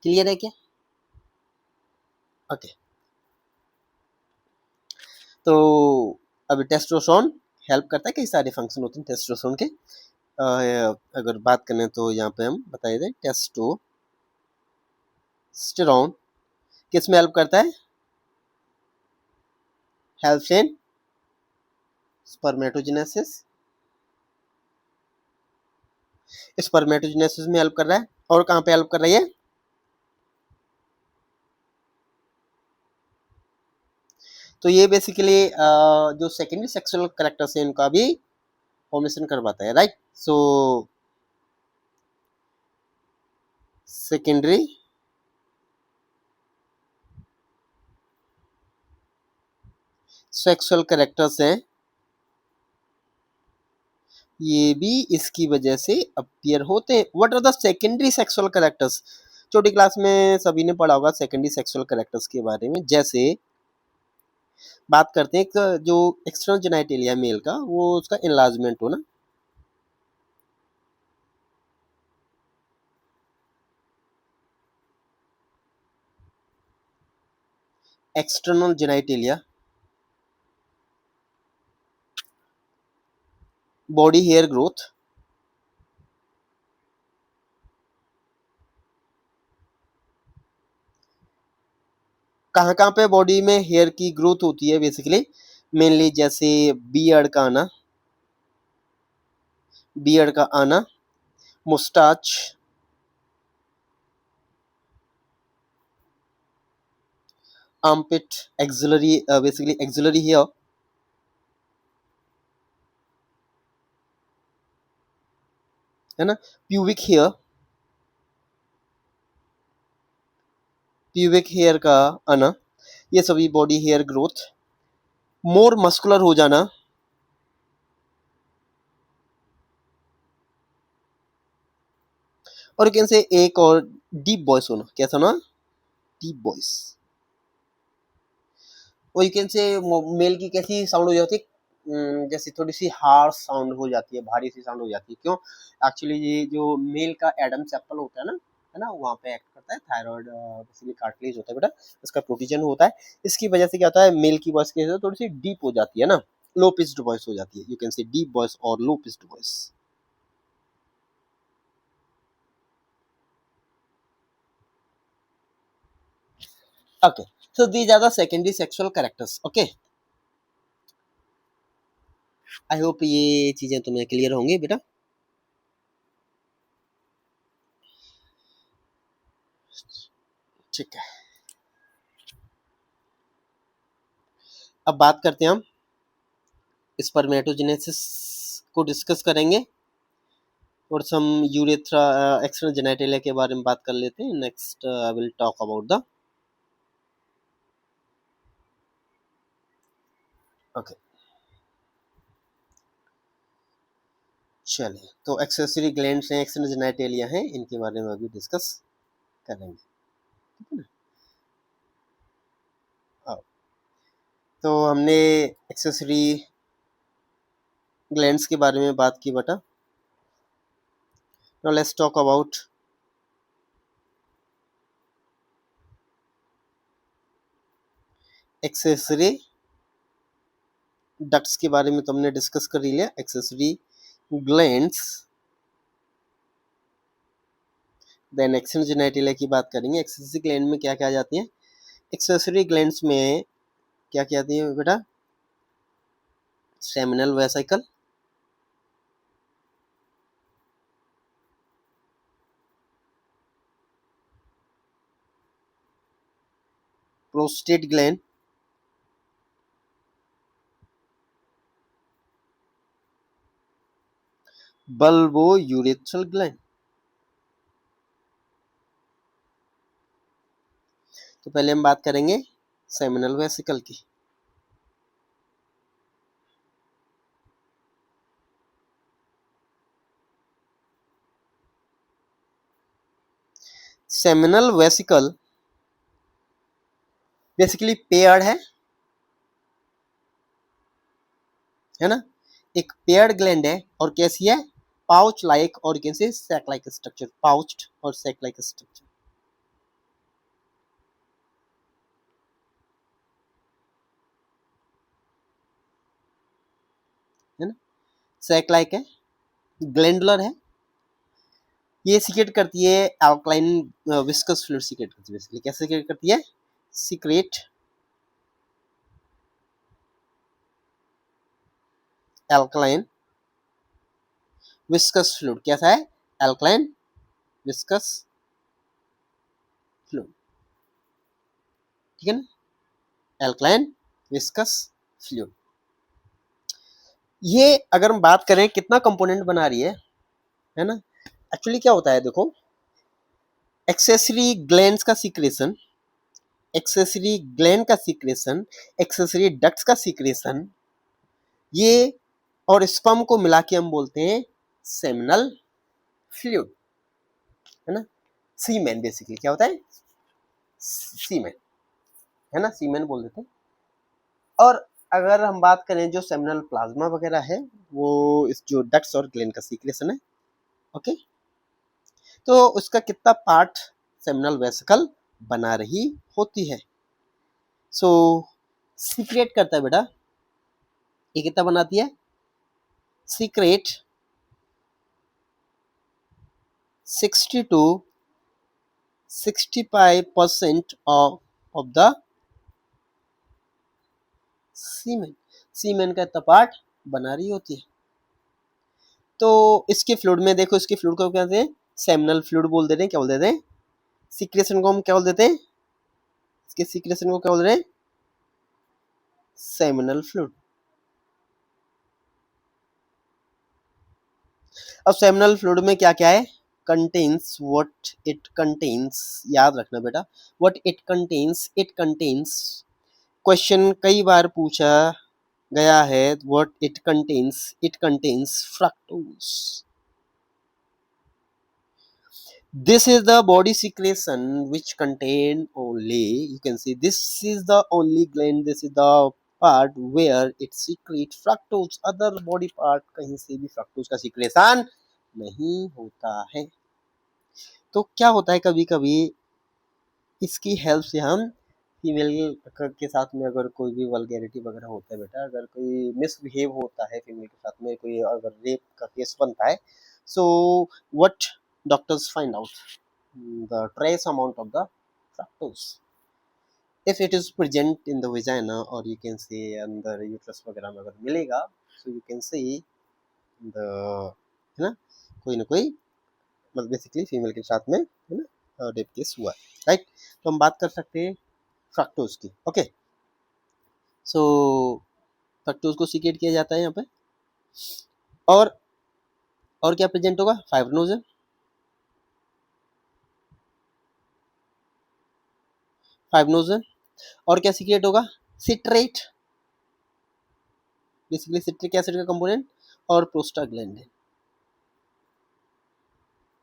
क्लियर है क्या? ओके तो अभी टेस्टोस्टेरोन हेल्प करता है, कई सारे फंक्शन होते हैं टेस्टोस्टेरोन के। अगर बात करें तो यहाँ पे हम बता दें टेस्टोस्टेरोन किस में हेल्प करता है, हेल्प्स इन स्पर्मेटोजेनेसिस, स्पर्मेटोजेनेसिस में हेल्प कर रहा है। और कहाँ पे हेल्प कर रही है, तो ये बेसिकली जो सेकेंडरी सेक्सुअल कैरेक्टर्स है इनका भी फॉर्मेशन करवाता है, right. So secondary sexual characters हैं, ये भी इसकी वजह से अपीयर होते हैं। What are the secondary sexual characters, छोटी क्लास में सभी ने पढ़ा होगा सेकेंडरी सेक्सुअल कैरेक्टर्स के बारे में। जैसे बात करते हैं एक जो एक्सटर्नल जेनाइटेलिया मेल का, वो उसका इनलार्जमेंट होना, external genitalia, body hair growth, कहाँ कहाँ पे बॉडी में हेयर की ग्रोथ होती है बेसिकली, मेनली जैसे बियर्ड का आना, बियर्ड का आना, moustache, armpit, axillary, basically axillary hair, है ना, प्यूबिक हेयर, प्यूबिक हेयर का आना, ये सभी body hair growth, more muscular हो जाना, और कैसे एक और डीप वॉइस होना, कैसा होना, डीप वॉइस। और यू कैन से मेल की कैसी साउंड हो जाती है, जैसे थोड़ी सी हार्श साउंड हो जाती है, भारी सी साउंड हो जाती है। क्यों, एक्चुअली ये जो मेल का एडम्स एप्पल होता है ना, वहाँ पे एक्ट करता है थायराइड, बेसिकली कार्टिलेज होता है बेटा, इसका प्रोटीजन होता है। इसकी वजह से क्या होता है, मेल की वॉइस कैसे थोड़ी सी डीप हो जाती है ना, लो पिच्ड वॉइस हो जाती है, you can say deep voice और low pitched voice. Okay, so these are the secondary sexual characters. Okay, I hope ये चीजें तुम्हें क्लियर होंगी बेटा। ठीक है, अब बात करते हैं हम स्पर्मेटोजेनेसिस को डिस्कस करेंगे, और सम यूरेथ्रा एक्सटर्नल जेनिटलिया के बारे में बात कर लेते हैं। Next I will talk about the okay. चलिए, तो एक्सेसरी ग्लैंड्स हैं, एक्सटर्नल जेनिटलिया हैं, इनके बारे में अभी डिस्कस करेंगे, ठीक है ना। हाँ, तो हमने एक्सेसरी ग्लैंड्स के बारे में बात की बेटा। Now let's talk about accessory ducts के बारे में तो हमने डिस्कस कर लिया। Accessory glands, then external genitalia की बात करेंगे। एक्सेसरी ग्लैंड में क्या क्या आ जाती हैं, एक्सेसरी ग्लैंड्स में क्या क्या आती है बेटा, seminal vesicle, prostate gland, bulbo urethral gland. तो पहले हम बात करेंगे सेमिनल वेसिकल की। सेमिनल वेसिकल बेसिकली पेयर्ड है ना, एक पेयर्ड ग्लैंड है और कैसी है, पाउच लाइक और कैसे सैक लाइक स्ट्रक्चर, पाउच्ड और सैक लाइक स्ट्रक्चर, है ना, सैक लाइक है, ग्लैंडुलर है, ये सीक्रेट करती है अल्कलाइन विस्कस फ्लूइड सीक्रेट करती है, बेसिकली कैसे सीक्रेट करती है, सीक्रेट अल्कलाइन विस्कस फ्लूइड, कैसा है, अल्कलाइन विस्कस फ्लूइड, ठीक है ना, अल्कलाइन विस्कस फ्लूइड। ये अगर हम बात करें कितना कंपोनेंट बना रही है ना, एक्चुअली क्या होता है देखो, एक्सेसरी ग्लैंड्स का सीक्रेशन, एक्सेसरी ग्लैंड का सीक्रेशन, एक्सेसरी डक्ट्स का सीक्रेशन, ये और स्पर्म को मिला के हम बोलते हैं सेमिनल फ्लूइड, है ना, सीमेन, बेसिकली क्या होता है, सीमेन, है ना, सीमेन बोल देते हैं। और अगर हम बात करें जो सेमिनल प्लाज्मा वगैरह है, वो इस जो डक्ट्स और ग्लैंड का सीक्रेशन है, ओके, तो उसका कितना पार्ट सेमिनल वेसिकल बना रही होती है, सो सीक्रेट करता है बेटा, ये कितना बनाती है, secret 60 to 65% of the semen, semen का इतना पार्ट बना रही होती है। तो इसके फ्लूइड में देखो, इसके फ्लूइड को क्या कहते हैं, सेमिनल फ्लूइड बोल देते हैं, क्या बोल देते हैं, सीक्रेशन को हम क्या बोल देते हैं, इसके सीक्रेशन को क्या बोल रहे हैं, सेमिनल फ्लूइड। अब सेमिनल फ्लूइड में क्या क्या है, कंटेन्स व्हाट इट कंटेन्स, याद रखना बेटा, what it contains, it contains, question कई बार पूछा गया है, what it contains, it contains fructose, this is the body secretion which contain only, you can see this is the only gland, this is the part where it secrete fructose, other body part कहीं से भी fructose का secretion नहीं होता है। तो क्या होता है, कभी कभी इसकी हेल्प से हम फीमेल के साथ में अगर कोई भी वल्गैरिटी वगैरह होता है बेटा, अगर कोई मिसबिहेव होता है फीमेल के साथ में, कोई अगर रेप का केस बनता है, so what doctors find out the trace amount of the fructose, if it is present in the vagina or you can say अंदर uterus वगैरह में अगर मिलेगा, so you can see the, है ना, कोई ना कोई मतलब बेसिकली फीमेल के साथ में, है ना, रेप केस हुआ, राइट। तो हम बात कर सकते हैं फ्रक्टोज की, ओके, सो फ्रक्टोज को सीक्रेट किया जाता है यहाँ पे, और क्या प्रेजेंट होगा, फाइब्रिनोजन, फाइब्रिनोजन, और क्या सीक्रेट होगा, सिट्रेट, बेसिकली सिट्रिक एसिड का कंपोनेंट, और प्रोस्टाग्लैंडिन,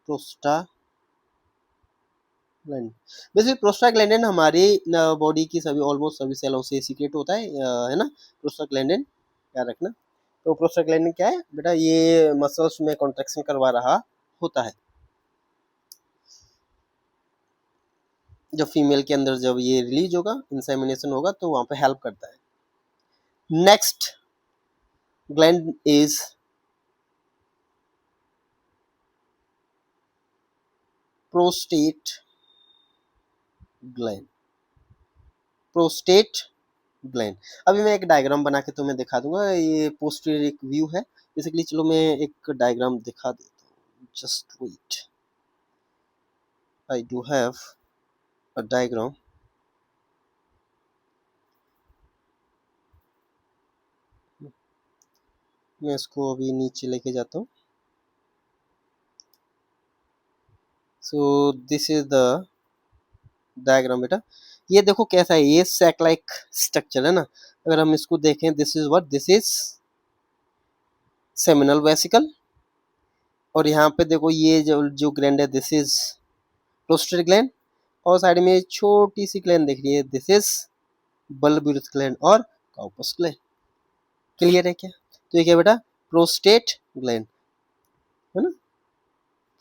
प्रोस्टाग्लैंडिन, बेसिकली प्रोस्टाग्लैंडिन हमारी बॉडी की सभी ऑलमोस्ट सभी सेलों से सीक्रेट होता है ना, प्रोस्टाग्लैंडिन याद रखना। तो प्रोस्टाग्लैंडिन क्या है बेटा, ये मसल्स में कॉन्ट्रैक्शन करवा रहा होता है, जब फीमेल के अंदर जब ये रिलीज होगा, इंसेमिनेशन होगा, तो वहां पे हेल्प करता है। Next gland is prostate gland, prostate gland. अभी मैं एक डायग्राम बना के तुम्हें दिखा दूंगा, ये पोस्टीरियर एक व्यू है बेसिकली, चलो मैं एक डायग्राम दिखा देता हूँ, just wait, I do have a diagram, मैं इसको अभी नीचे लेके जाता हूँ, so this is the diagram बेटा, ये देखो कैसा है, ये सैक लाइक स्ट्रक्चर है ना, अगर हम इसको देखें, this is what, this is seminal vesicle, और यहाँ पे देखो ये जो ग्लैंड है, दिस इज प्रोस्टेट ग्लैंड, और साइड में छोटी सी ग्लैंड दिख रही है, दिस इज बल्बुलस ग्लैंड और काउपस ग्लैंड, क्लियर है क्या, तो ये क्या बेटा, प्रोस्टेट ग्लैंड है ना,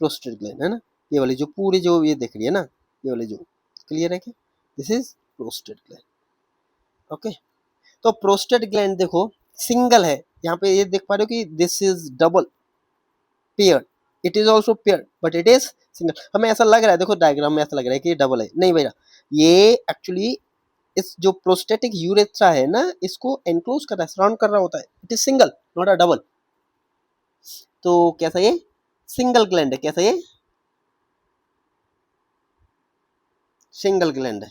प्रोस्टेट ग्लैंड है ना, ये वाली जो पूरी जो ये दिख रही है ना, ये वाली जो, क्लियर है क्या, this is prostate gland. Okay, तो प्रोस्टेट ग्लैंड देखो सिंगल है, यहाँ पे ये देख पा रहे हो कि this is double pair, it is also pair but it is single. हमें ऐसा लग रहा है, देखो डायग्राम में ऐसा लग रहा है कि ये डबल है, नहीं भैया, ये एक्चुअली इस जो प्रोस्टेटिक यूरेथ्रा है ना, इसको एनक्लोज कर रहा है, सराउंड कर रहा होता है, it is single not a double. तो कैसा ये सिंगल ग्लैंड है, कैसा ये सिंगल ग्लैंड है,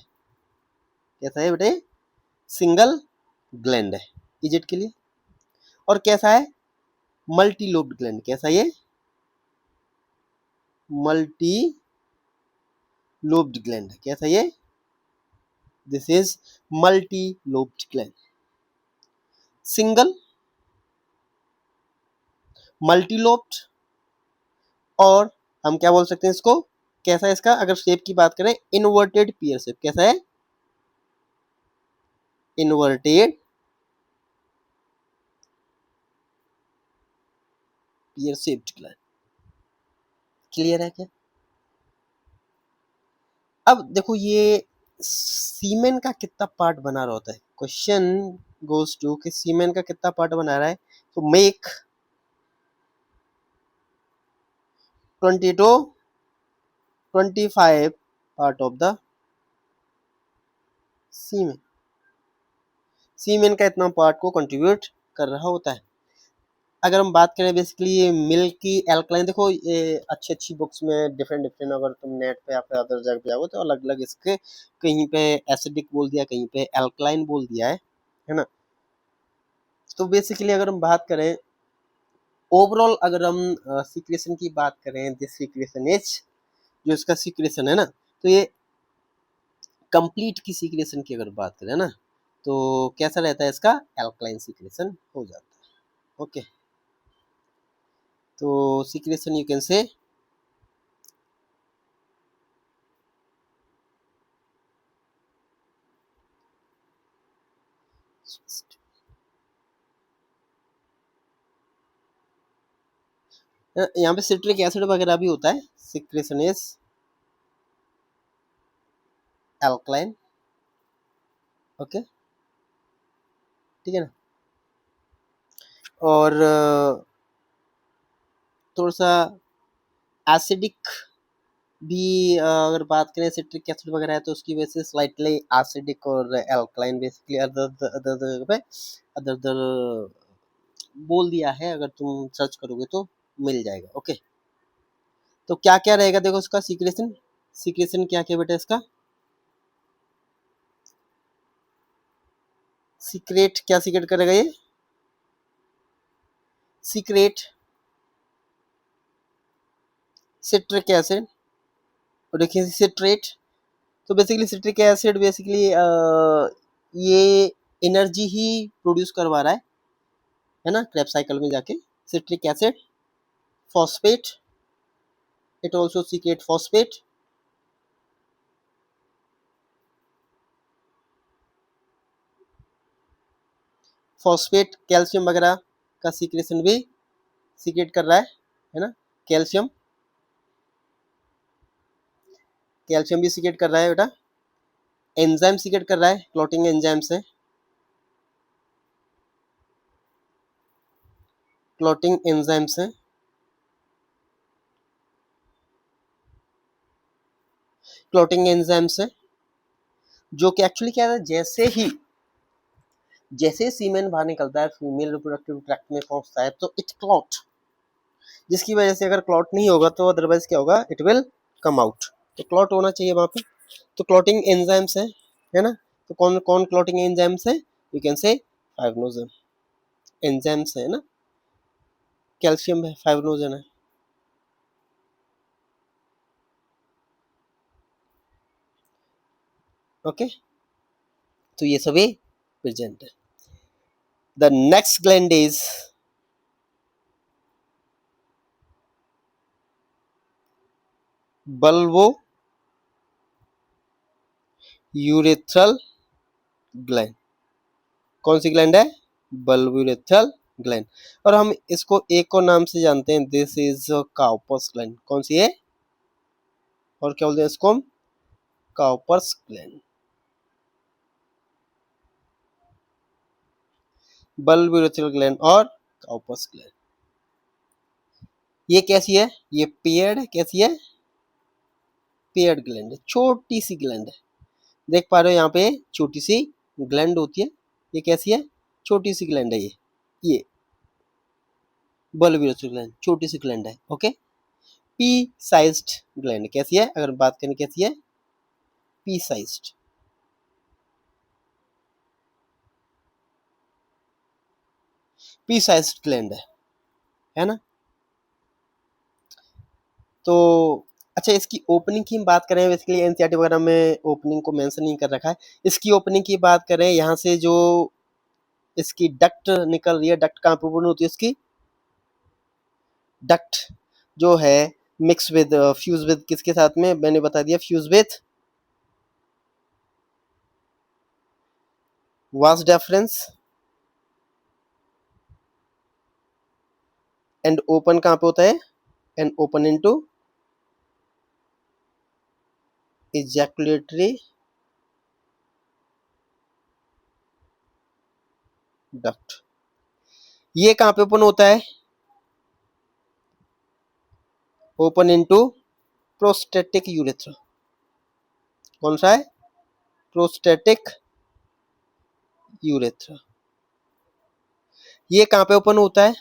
कैसा है बेटे, सिंगल ग्लैंड है, इजिट के लिए। और कैसा है मल्टी लोब्ड ग्लैंड, कैसा ये मल्टी लोब्ड ग्लैंड है, कैसा ये, this is multi lobed gland. Single, multi lobed, और हम क्या बोल सकते हैं इसको, कैसा है इसका, अगर शेप की बात करें इन्वर्टेड पियर शेप, कैसा है inverted pear shaped gland. Clear है क्या। अब देखो ये सीमेन का कितना पार्ट बना रहा होता है, क्वेश्चन गोज टू कि सीमेन का कितना पार्ट बना रहा है, तो make 20 to 25 part of the semen, semen का इतना पार्ट को कंट्रीब्यूट कर रहा होता है। अगर हम बात करें बेसिकली ये मिल्की एल्कलाइन, देखो ये अच्छी अच्छी बुक्स में डिफरेंट डिफरेंट, अगर तुम नेट पे या फिर अदर जगह पे जाओ तो अलग अलग इसके, कहीं पे एसिडिक बोल दिया, कहीं पे एल्कलाइन बोल दिया है ना। तो बेसिकली अगर हम बात करें ओवरऑल, अगर हम सीक्रेशन की बात करें, दिस सीक्रेशन इज, जो इसका सीक्रेशन है ना, तो ये कंप्लीट की सीक्रेशन की अगर बात करें ना, तो कैसा रहता है इसका, एल्कलाइन सीक्रेशन हो जाता है। ओके, तो सीक्रेशन यू कैन से यहाँ पे सिट्रिक एसिड वगैरह भी होता है, सीक्रेशन इज एल्कलाइन। ओके, ठीक है ना। और थोड़ा सा एसिडिक भी अगर बात करें, सिट्रिक एसिड वगैरह है तो उसकी वजह से स्लाइटली एसिडिक और एल्कलाइन बेसिकली अदर अदर पे अदर अदर बोल दिया है, अगर तुम सर्च करोगे तो मिल जाएगा। ओके, तो क्या क्या रहेगा देखो उसका सीक्रेशन, सीक्रेशन क्या क्या बेटा इसका, सीक्रेट क्या सीक्रेट करेगा ये, सीक्रेट सिट्रिक एसिड, और देखिए सिट्रेट, तो बेसिकली सिट्रिक एसिड बेसिकली ये एनर्जी ही प्रोड्यूस करवा रहा है ना, क्रेब्स साइकिल में जाके। Citric acid, phosphate, it also secret phosphate, phosphate calcium वगैरह का सीक्रेशन भी सीक्रेट कर रहा है ना, कैल्शियम, कैल्शियम भी सीक्रेट कर रहा है बेटा। एंजाइम सीक्रेट कर रहा है, क्लॉटिंग एंजाइम से, क्लॉटिंग एंजाइम से, क्लॉटिंग एंजाइम से, जो कि एक्चुअली क्या है, जैसे सीमेन बाहर निकलता है, फीमेल रिप्रोडक्टिव ट्रैक्ट में पहुंचता है, तो इट क्लॉट, जिसकी वजह से अगर क्लॉट नहीं होगा तो अदरवाइज क्या होगा, इट विल कम आउट, तो क्लॉट होना चाहिए वहां पे। तो क्लॉटिंग एंजाइम्स है ना, तो कौन कौन क्लॉटिंग एंजाइम्स है, यू कैन से फाइब्रोनोजन एंजाइम्स है ना, कैल्शियम है, फाइब्रोनोजन है। ओके, तो ये सभी प्रेजेंट है। The next gland is bulbo urethral gland, कौन सी ग्लैंड है, बल्बो यूरेथ्रल ग्लैंड। और हम इसको एक और नाम से जानते हैं, दिस इज काउपर्स ग्लैंड। कौन सी है? और क्या बोलते हैं इसको हम? Cowper's gland. Bulb urethral gland और काउपर्स ग्लैंड। ये कैसी है? ये पेयर्ड है। कैसी है? पेयर्ड ग्लैंड है, छोटी सी ग्लैंड है। देख पा रहे हो यहाँ पे छोटी सी ग्लैंड होती है। ये कैसी है? छोटी सी ग्लैंड है ये बल्ब यूरेथ्रल ग्लैंड छोटी सी ग्लैंड है। ओके। पी साइज्ड ग्लैंड कैसी है? अगर बात करें कैसी है? P sized. P sized gland है ना? तो अच्छा, इसकी ओपनिंग की हम बात करें, बेसिकली एनसीईआरटी वगैरह में ओपनिंग को मेंशन नहीं कर रखा है। इसकी ओपनिंग की बात करें, यहाँ से जो इसकी डक्ट निकल रही है, डक्ट कहाँ पे ओपन होती है इसकी? डक्ट जो है मिक्स विद फ्यूज विद किसके साथ में? मैंने बता दिया, fuse with vas deferens and open कहाँ पे होता है? And open into ejaculatory duct. ये कहाँ पे ओपन होता है? Open into prostatic urethra. कौन सा है? Prostatic urethra. ये कहाँ पे ओपन होता है?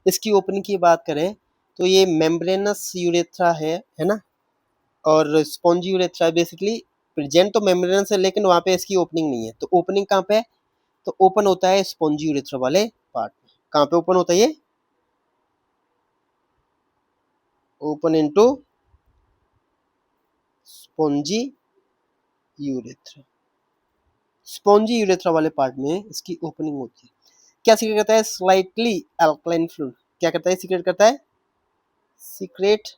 इसकी ओपनिंग की बात करें तो ये मेम्ब्रेनस यूरेथ्रा है ना, और स्पॉन्जी यूरेथ्रा। बेसिकली प्रेजेंट तो मेम्ब्रेनस है, लेकिन वहाँ पे इसकी ओपनिंग नहीं है। तो ओपनिंग कहाँ पे है? तो ओपन होता है स्पॉन्जी यूरेथ्रा वाले पार्ट में। कहाँ पे ओपन होता है ये? Open into spongy urethra. Spongy urethra वाले पार्ट में इसकी ओपनिंग होती है। क्या सीक्रेट करता है? Slightly alkaline fluid. क्या करता है? सीक्रेट करता है secret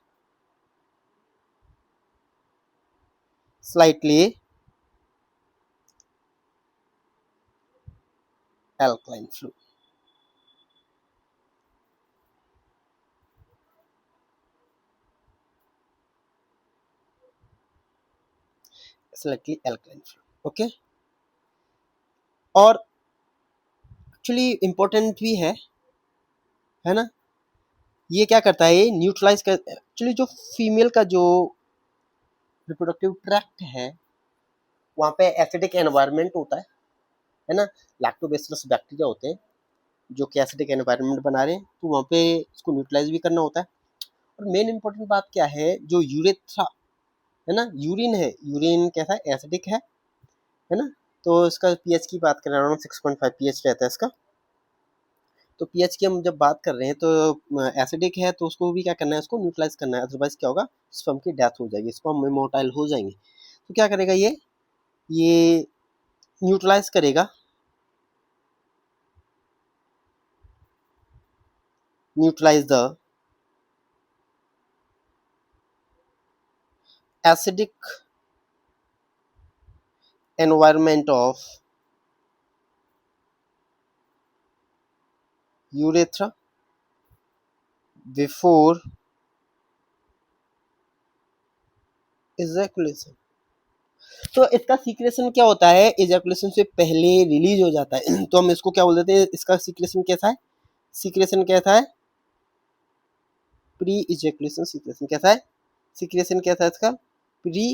slightly alkaline fluid. Slightly alkaline fluid. Okay. और एक्चुअली इंपॉर्टेंट भी है ना? ये क्या करता है? ये न्यूट्रलाइज कर, एक्चुअली जो फीमेल का जो रिप्रोडक्टिव ट्रैक्ट है, वहाँ पे एसिडिक एनवायरनमेंट होता है ना? लैक्टोबैसिलस बैक्टीरिया होते हैं जो कि एसिडिक एनवायरनमेंट बना रहे हैं, तो वहाँ पे इसको न्यूट्रलाइज भी करना होता है। और मेन इंपॉर्टेंट बात क्या है? जो यूरेथ्रा है ना, यूरिन है, यूरिन कैसा है? एसिडिक है ना? तो इसका पीएच की बात करें, अराउंड 6.5 पीएच रहता है इसका। तो पीएच की हम जब बात कर रहे हैं तो एसिडिक है, तो उसको भी क्या करना है? उसको न्यूट्रलाइज करना है, अदरवाइज क्या होगा? स्पर्म की डेथ हो जाएगी, स्पर्म इमोर्टाइल हो जाएंगे। तो क्या करेगा ये न्यूट्रलाइज करेगा, neutralize the acidic environment of urethra before ejaculation। तो इसका सीक्रेशन क्या होता है? इजैकुलेशन से पहले रिलीज हो जाता है। तो हम इसको क्या बोल देते हैं? इसका सीक्रेशन कैसा है? सीक्रेशन कैसा है? प्री इजैकुलेशन सीक्रेशन कैसा है? सीक्रेशन कैसा है इसका? प्री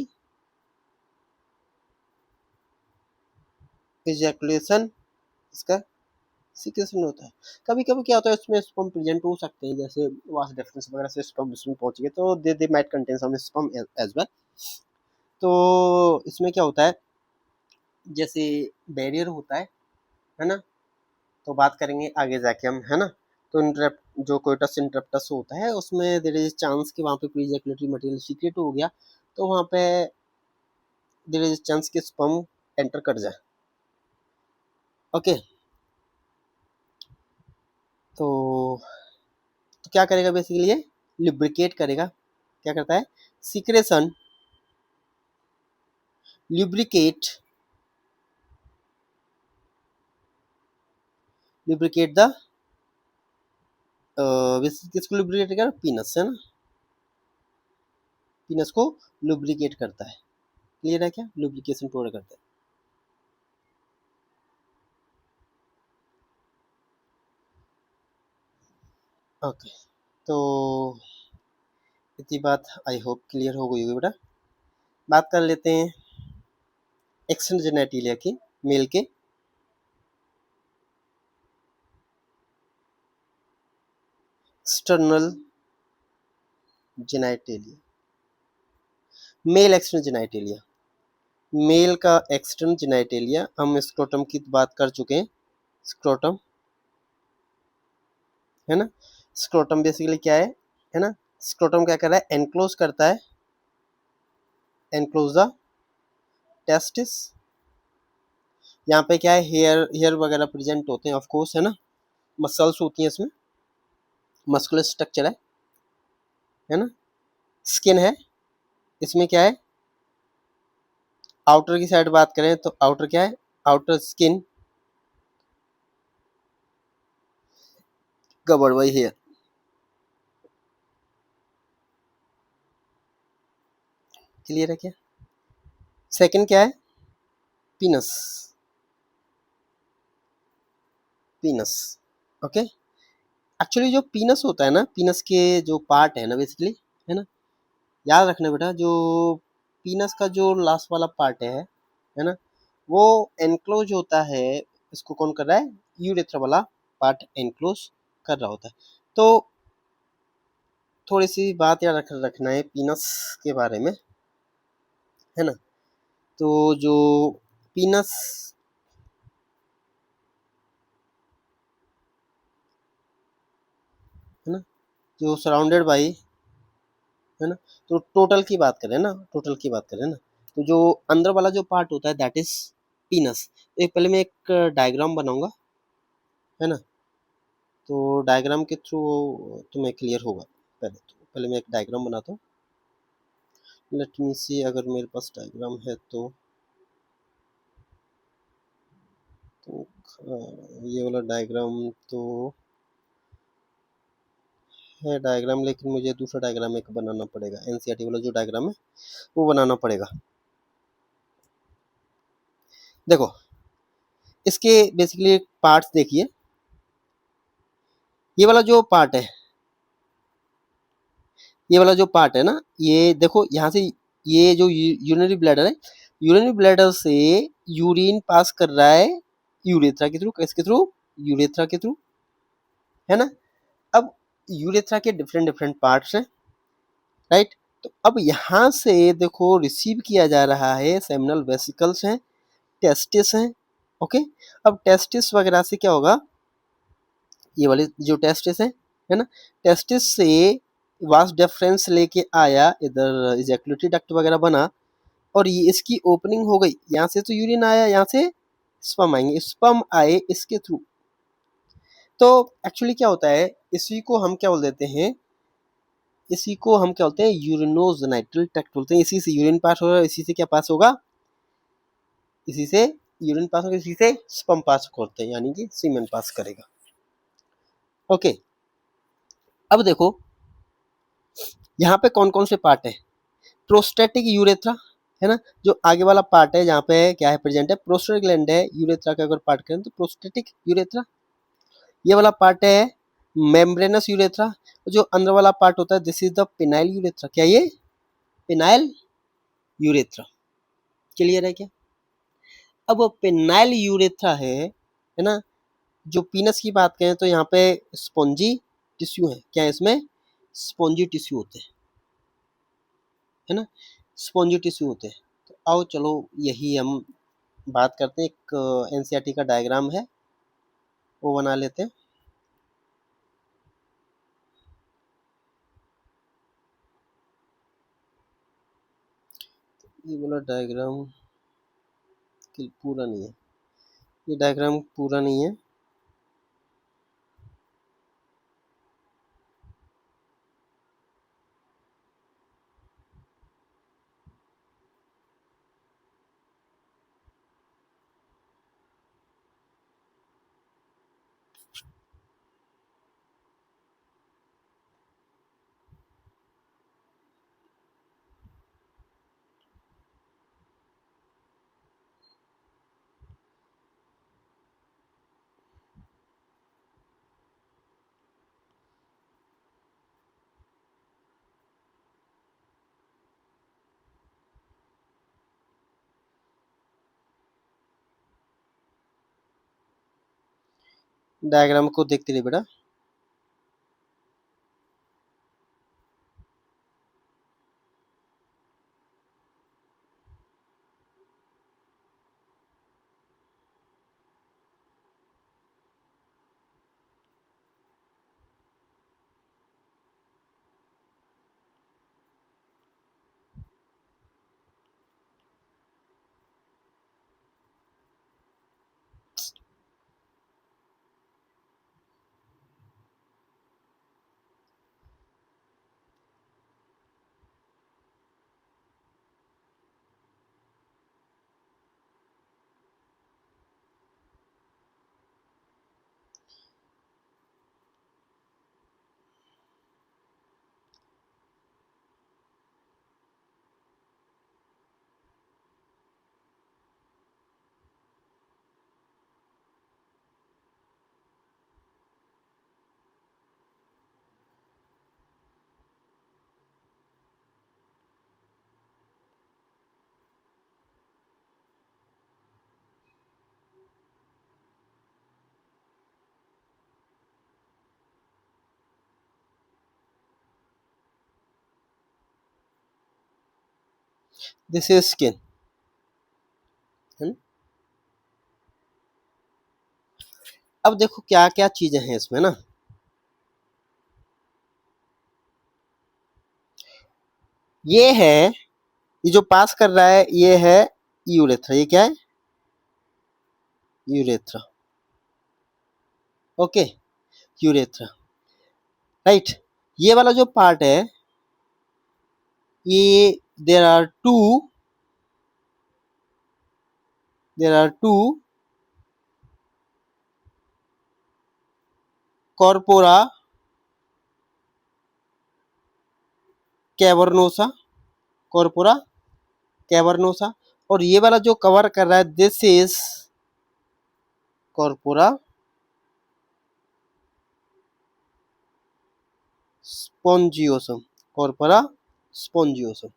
इजैकुलेशन इसका सीक्रेशन होता है। कभी कभी क्या होता है, इसमें स्पर्म प्रेजेंट हो सकते हैं, जैसे वास डेफरेंस वगैरह से स्पर्म इसमें पहुंच गए, तो they might contain some sperm as well. तो इसमें क्या होता है, जैसे बैरियर होता है ना? तो बात करेंगे आगे जाके हम, है ना? तो इंटरप्ट जो कोइटस इंटरप्टस होता है, उसमें देयर इज चांस कि वहाँ पे प्री इजैकुलेटरी मटेरियल सीक्रेट हो गया, तो वहाँ पे देयर इज चांस कि स्पर्म एंटर कर जाए। ओके। तो तो क्या करेगा बेसिकली? ये लिब्रिकेट करेगा। क्या करता है? सीक्रेशन लुब्रिकेट द किसको लुब्रिकेट कर, पीनस है ना, पीनस को लुब्रिकेट करता है। क्लियर है क्या, लुब्रिकेशन प्रोवाइड करता है। ओके, तो इतनी बात आई होप क्लियर हो गई होगी बेटा। बात कर लेते हैं एक्सटर्नल जेनेटिलिया की, मेल के। External genitalia, male external genitalia, male का एक्सटर्नल जेनेटिलिया, हम स्क्रोटम की बात कर चुके हैं। स्क्रोटम है ना, स्क्रोटम बेसिकली क्या है ना, स्क्रोटम क्या कर रहा है, एनक्लोज करता है, एनक्लोज द टेस्टिस। यहाँ पे क्या है, हेयर हेयर वगैरह प्रेजेंट होते हैं ऑफ कोर्स है ना, मसल्स होती हैं इसमें, मस्कुलर स्ट्रक्चर है ना, स्किन है, इसमें क्या है, आउटर की साइड बात करें तो आउटर क्या है, outer skin covered by hair. Clear है क्या। सेकंड क्या है, पीनस, पीनस। ओके, एक्चुअली जो पीनस होता है ना, पीनस के जो पार्ट है ना बेसिकली, है ना, याद रखना बेटा, जो पीनस का जो लास्ट वाला पार्ट है ना, वो एनक्लोज होता है, इसको कौन कर रहा है, यूरेथ्रा वाला पार्ट एनक्लोज कर रहा होता है। तो थोड़ी सी बात याद रखना है पीनस के बारे में, है ना। तो जो पीनस है ना, जो सराउंडेड बाई है ना, तो टोटल की बात करें ना, टोटल की बात करें ना, तो जो अंदर वाला जो पार्ट होता है दैट इज पीनस। एक पहले मैं एक डायग्राम बनाऊंगा, है ना, तो डायग्राम के थ्रू तुम्हें क्लियर होगा। पहले मैं एक डायग्राम बनाता हूँ, लेट मी सी, अगर मेरे पास डायग्राम है तो ये वाला डायग्राम तो है डायग्राम, लेकिन मुझे दूसरा डायग्राम एक बनाना पड़ेगा, एनसीईआरटी वाला जो डायग्राम है वो बनाना पड़ेगा। देखो इसके बेसिकली पार्ट्स देखिए, ये वाला जो पार्ट है, ये वाला जो पार्ट है ना, ये देखो यहाँ से, ये जो यूरिनरी ब्लैडर है, यूरिनरी ब्लैडर से यूरिन पास कर रहा है यूरेथ्रा के थ्रू, किसके थ्रू, यूरेथ्रा के थ्रू, है ना। अब यूरेथ्रा के डिफरेंट डिफरेंट पार्ट्स हैं, राइट। तो अब यहाँ से देखो रिसीव किया जा रहा है, सेमिनल वेसिकल्स हैं, टेस्टिस हैं, ओके। अब टेस्टिस वगैरह से क्या होगा, ये वाले जो टेस्टिस है ना, टेस्टिस से वास डेफरेंस लेके आया, इधर इजैकुलेटरी डक्ट वगैरह बना, और ये इसकी ओपनिंग हो गई, यहाँ से तो यूरिन आया, यहाँ से स्पर्म आएंगे, स्पर्म आए इसके थ्रू। तो एक्चुअली क्या होता है, इसी को हम क्या बोल देते हैं, इसी को हम क्या बोलते हैं, यूरिनोजेनाइटल ट्रैक्ट बोलते हैं। इसी से यूरिन पास होगा, इसी से क्या पास होगा, इसी से यूरिन पास होगा, इसी से स्पर्म पास करते हैं, यानी कि सीमेन पास करेगा। ओके, अब देखो यहाँ पे कौन कौन से पार्ट है, प्रोस्टेटिक यूरेथ्रा है ना, जो आगे वाला पार्ट है, जहाँ पे क्या है प्रेजेंट है, प्रोस्टेटिक ग्लैंड है, यूरेथ्रा का अगर पार्ट करें तो प्रोस्टेटिक यूरेथ्रा, ये वाला पार्ट है मेम्ब्रेनस यूरेथ्रा। जो अंदर वाला पार्ट होता है this is the phenyl urethra, क्या ये पिनाइल यूरेथ्रा। क्लियर है क्या। अब वो पिनाइल यूरेथ्रा है ना, जो पीनस की बात करें तो यहाँ पे स्पॉन्जी टिश्यू है, क्या है इसमें, स्पॉन्जी टिश्यू होते हैं, है ना, स्पॉन्जी टिश्यू होते हैं। तो आओ चलो यही हम बात करते हैं, एक एनसीईआरटी का डायग्राम है वो बना लेते हैं। ये वाला डायग्राम पूरा नहीं है, ये डायग्राम पूरा नहीं है, डायग्राम को देखते रहिए बेटा। दिस इज स्किन है ना। अब देखो क्या क्या चीजें हैं इसमें ना। ये है, ये जो पास कर रहा है ये है यूरेथ्रा। ये क्या है? यूरेथ्रा। Okay, urethra, right. ये वाला जो पार्ट है ये there are two corpora cavernosa, corpora cavernosa. और ये वाला जो कवर कर रहा है this is corpora spongiosum, corpora spongiosum,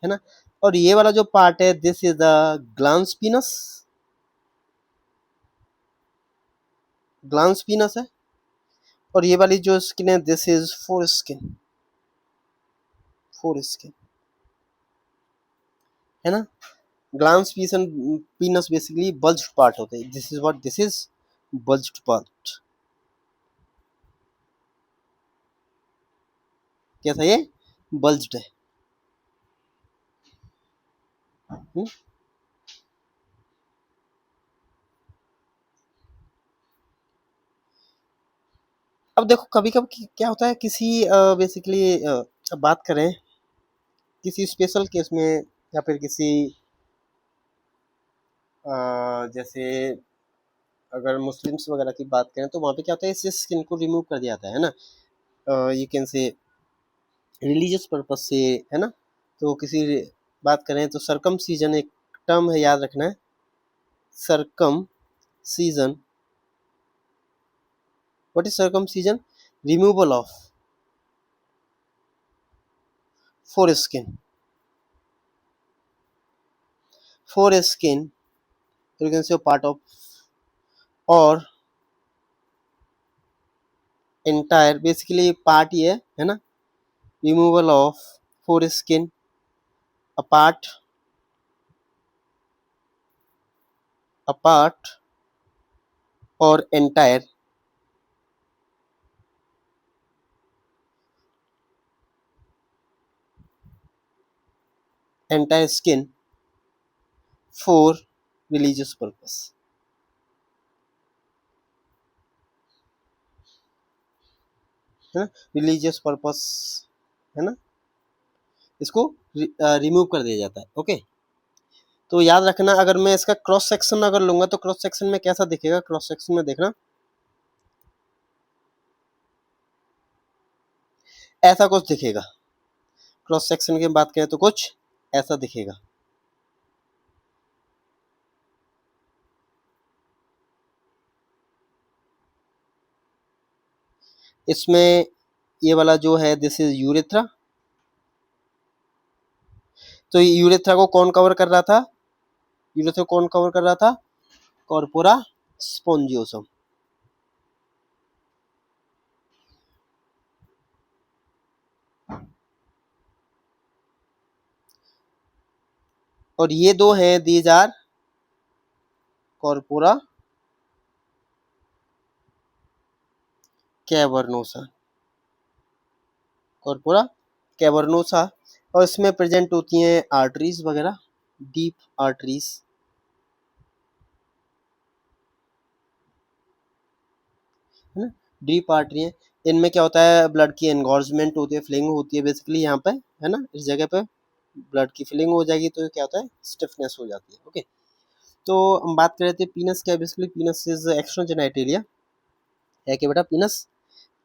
है ना। और ये वाला जो पार्ट है this is the glans penis, glans penis है। और ये वाली जो स्किन है this is foreskin, foreskin, है ना। Glans penis basically bulged part होते हैं। This is what, this is bulged part. कैसा ये? बल्ज्ड है। हुँ? अब देखो कभी कभी क्या होता है किसी बेसिकली अब बात करें किसी स्पेशल केस में या फिर किसी जैसे अगर मुस्लिम्स वगैरह की बात करें तो वहाँ पे क्या होता है इस स्किन को रिमूव कर दिया जाता है ना। यू कैन से रिलीजियस पर्पज से, है ना। तो किसी बात करें तो सर्कमसीजन एक टर्म है, याद रखना है। Circumcision, what is circumcision? Removal of foreskin, foreskin you can say part of or entire, basically part ही है ना। removal of foreskin, a part or entire skin for religious purpose, है ना। रिलीजियस पर्पस, है ना, इसको रिमूव कर दिया जाता है। ओके, तो याद रखना अगर मैं इसका क्रॉस सेक्शन अगर लूंगा तो क्रॉस सेक्शन में कैसा दिखेगा? क्रॉस सेक्शन में देखना ऐसा कुछ दिखेगा। क्रॉस सेक्शन की बात करें तो कुछ ऐसा दिखेगा। इसमें ये वाला जो है दिस इज यूरेथ्रा। तो यूरेथ्रा को कौन कवर कर रहा था? यूरेथ्रा कौन कवर कर रहा था? कॉर्पोरा स्पोंजियोसम, और ये दो हैं, these are corpora cavernosa, corpora cavernosa. और इसमें प्रेजेंट होती हैं आर्टरीज वगैरह, डीप आर्टरीज, है ना, डीप आर्टरी है। इनमें क्या होता है, ब्लड की एनगॉर्जमेंट होती है, फिलिंग होती है बेसिकली यहाँ पे, है ना, इस जगह पे ब्लड की फिलिंग हो जाएगी तो क्या होता है, स्टिफनेस हो जाती है। ओके, तो हम बात कर रहे थे पीनस क्या, बेसिकली पीनस इज एक्स्ट्रा जेनाइटेलिया, है कि बेटा, पीनस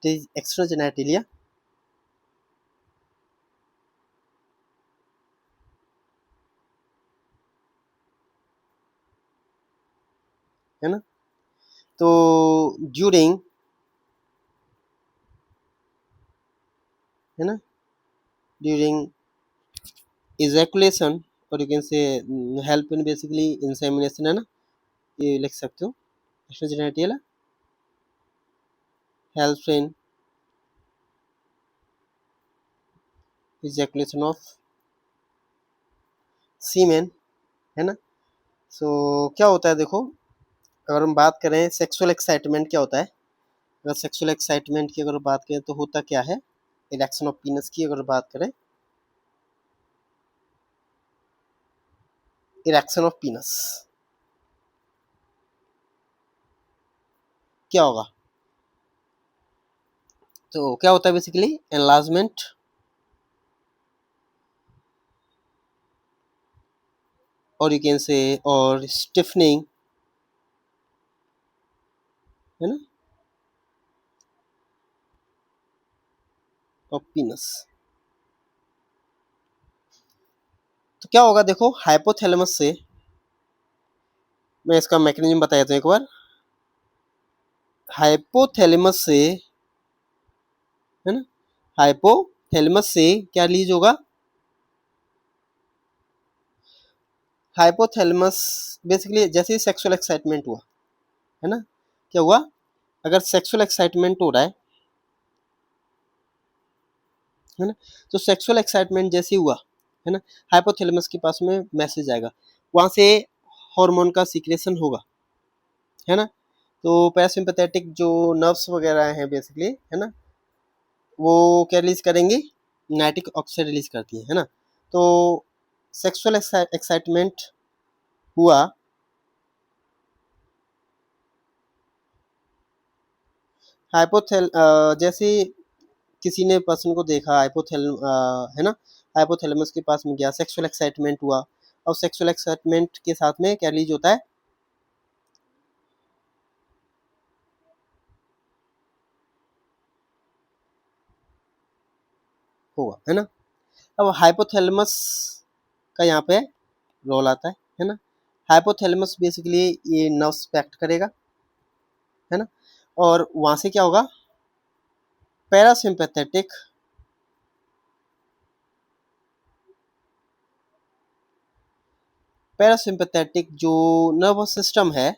इज एक्स्ट्रा जेनाइटेलिया, है ना। तो ड्यूरिंग, है ना, ड्यूरिंग ejaculation, और you can say help in basically insemination, है ना, ये लिख सकते हो, extra genital help in ejaculation of semen, है ना। सो क्या होता है देखो, अगर हम बात करें सेक्सुअल एक्साइटमेंट क्या होता है, अगर सेक्सुअल एक्साइटमेंट की अगर बात करें तो होता क्या है, इरेक्शन ऑफ पीनस की अगर बात करें, इरेक्शन ऑफ पीनस क्या होगा, तो क्या होता है बेसिकली एनलार्जमेंट और यू कैन से और स्टिफनिंग, है ना, ऑफ पीनस। तो क्या होगा देखो, हाइपोथैलेमस से, मैं इसका मैकेनिज्म बताया था एक बार, हाइपोथैलेमस से, है ना, हाइपोथैलेमस से क्या रिलीज होगा, हाइपोथैलेमस बेसिकली जैसे ही सेक्सुअल एक्साइटमेंट हुआ, है ना, क्या हुआ, अगर सेक्सुअल एक्साइटमेंट हो रहा है ना, तो सेक्सुअल एक्साइटमेंट जैसे ही हुआ, है ना, हाइपोथैलेमस के पास में मैसेज आएगा, वहां से हार्मोन का सीक्रेशन होगा, है ना। तो पैरासिम्पैथेटिक जो नर्व्स वगैरह हैं बेसिकली, है ना, वो क्या रिलीज करेंगी, नाइट्रिक ऑक्साइड रिलीज करती है ना। तो सेक्सुअल एक्साइटमेंट हुआ, जैसे किसी ने पर्सन को देखा, है ना, हाइपोथैलेमस के पास में गया, सेक्सुअल एक्साइटमेंट हुआ, और सेक्सुअल एक्साइटमेंट के साथ में क्या रिलीज होता है, होगा, है ना। अब हाइपोथैलेमस का यहाँ पे रोल आता है ना, हाइपोथैलेमस बेसिकली ये नर्व्स पे एक्ट करेगा, है ना, और वहां से क्या होगा, पैरासिम्पैथेटिक, पैरासिम्पैथेटिक जो नर्वस सिस्टम है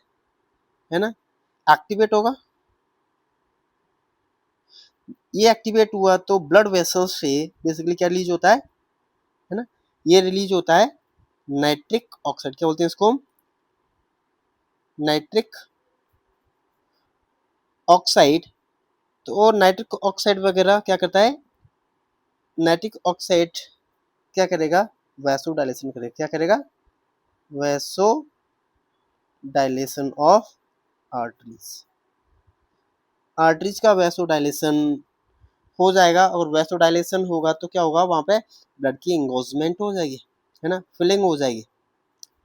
ना, एक्टिवेट होगा। ये एक्टिवेट हुआ तो ब्लड वेसल्स से बेसिकली क्या रिलीज होता है ना, ये रिलीज होता है नाइट्रिक ऑक्साइड, क्या बोलते हैं इसको, नाइट्रिक ऑक्साइड। तो और नाइट्रिक ऑक्साइड वगैरह क्या करता है, नाइट्रिक ऑक्साइड क्या करेगा, वैसो डायलेशन करेगा, क्या करेगा, vaso dilation of arteries, arteries का वैसो डायलेशन हो जाएगा, और वैसो डायलेशन होगा तो क्या होगा, वहां पे ब्लड की एंगोजमेंट हो जाएगी, है ना, फिलिंग हो जाएगी,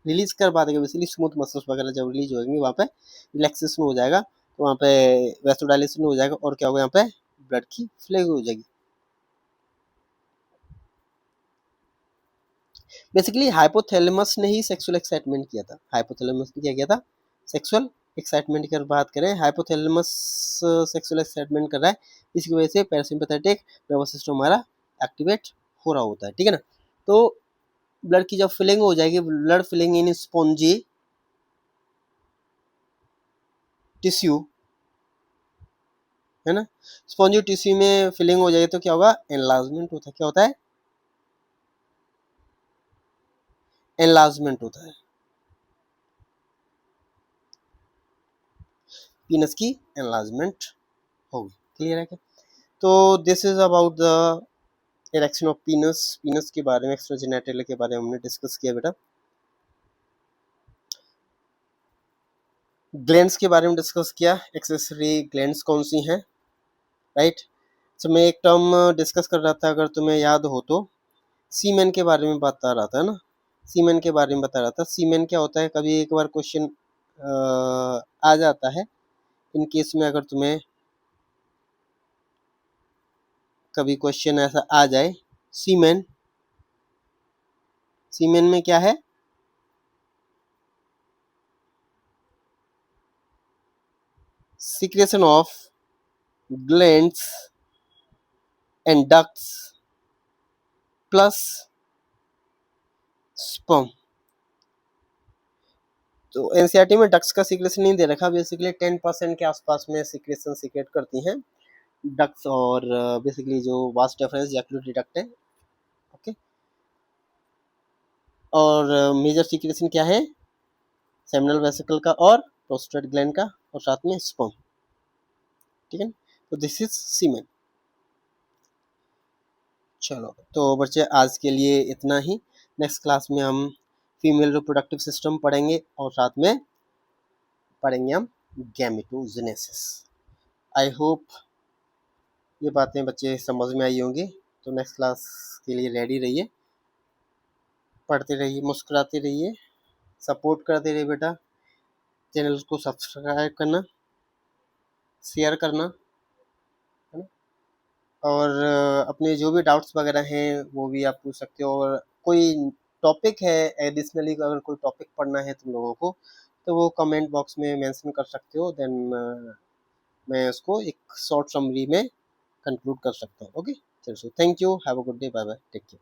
रिलीज करवा देगा बेसिकली, स्मूथ मसल्स वगैरह जब रिलीज होंगे वहाँ पे रिलैक्सेशन हो जाएगा, तो वहाँ पे वैसोडाइलेशन हो जाएगा, और क्या होगा, यहाँ पे ब्लड की फ्लो हो जाएगी। बेसिकली हाइपोथैलेमस ने ही सेक्सुअल एक्साइटमेंट किया था, हाइपोथैलेमस ने क्या किया था, सेक्सुअल एक्साइटमेंट की अगर बात करें, हाइपोथैलेमस सेक्सुअल एक्साइटमेंट कर रहा है, इसकी वजह से पैरासिम्पैथेटिक नर्वस सिस्टम हमारा एक्टिवेट हो रहा होता है, ठीक है ना। तो ब्लड की जब फिलिंग हो जाएगी, blood filling in spongy tissue, है ना, स्पॉन्जी टिश्यू में फिलिंग हो जाएगी तो क्या होगा, एनलार्जमेंट होता है, क्या होता है, एनलार्जमेंट होता है, पीनस की एनलार्जमेंट होगी। क्लियर है क्या? तो this is about the erection of पीनस। पीनस के बारे में, एक्स्ट्रा जेनिटल के बारे में हमने डिस्कस किया बेटा। ग्लैंड्स के बारे में डिस्कस किया, एक्सेसरी ग्लैंड्स कौन सी हैं, राइट। तो मैं एक टर्म डिस्कस कर रहा था, अगर तुम्हें याद हो तो, सीमेन के बारे में बता रहा था ना, सीमेन के बारे में बता रहा था। सीमेन क्या होता है, कभी एक बार क्वेश्चन आ जाता है, इन केस में अगर तुम्हें कभी क्वेश्चन ऐसा आ जाए, सीमेन, सीमेन में क्या है, secretion of glands and ducts plus sperm. तो एनसीईआरटी में डक्ट्स का सीक्रेशन नहीं दे रखा, बेसिकली 10% के आसपास में सीक्रेशन सीक्रेट करती हैं डक्ट्स, और बेसिकली जो वास्ट डिफरेंस जैकुलेटरी डक्ट है, ओके। और मेजर सीक्रेशन क्या है, सेमिनल वेसिकल का और प्रोस्टेट ग्लैंड का, और साथ में स्पर्म, ठीक है। तो दिस इज सीमेन। चलो तो बच्चे आज के लिए इतना ही। नेक्स्ट क्लास में हम फीमेल रिप्रोडक्टिव सिस्टम पढ़ेंगे, और साथ में पढ़ेंगे हम गैमेटोजेनेसिस। आई होप ये बातें बच्चे समझ में आई होंगी। तो नेक्स्ट क्लास के लिए रेडी रहिए, पढ़ते रहिए, मुस्कुराते रहिए, सपोर्ट करते रहिए बेटा। चैनल को सब्सक्राइब करना, शेयर करना, है ना। और अपने जो भी डाउट्स वगैरह हैं वो भी आप पूछ सकते हो, और कोई टॉपिक है एडिशनली, अगर कोई टॉपिक पढ़ना है तुम लोगों को, तो वो कमेंट बॉक्स में मेंशन कर सकते हो, देन मैं उसको एक शॉर्ट समरी में कंक्लूड कर सकता हूँ। ओके, चलो, thank you, have a good day, bye bye, take care.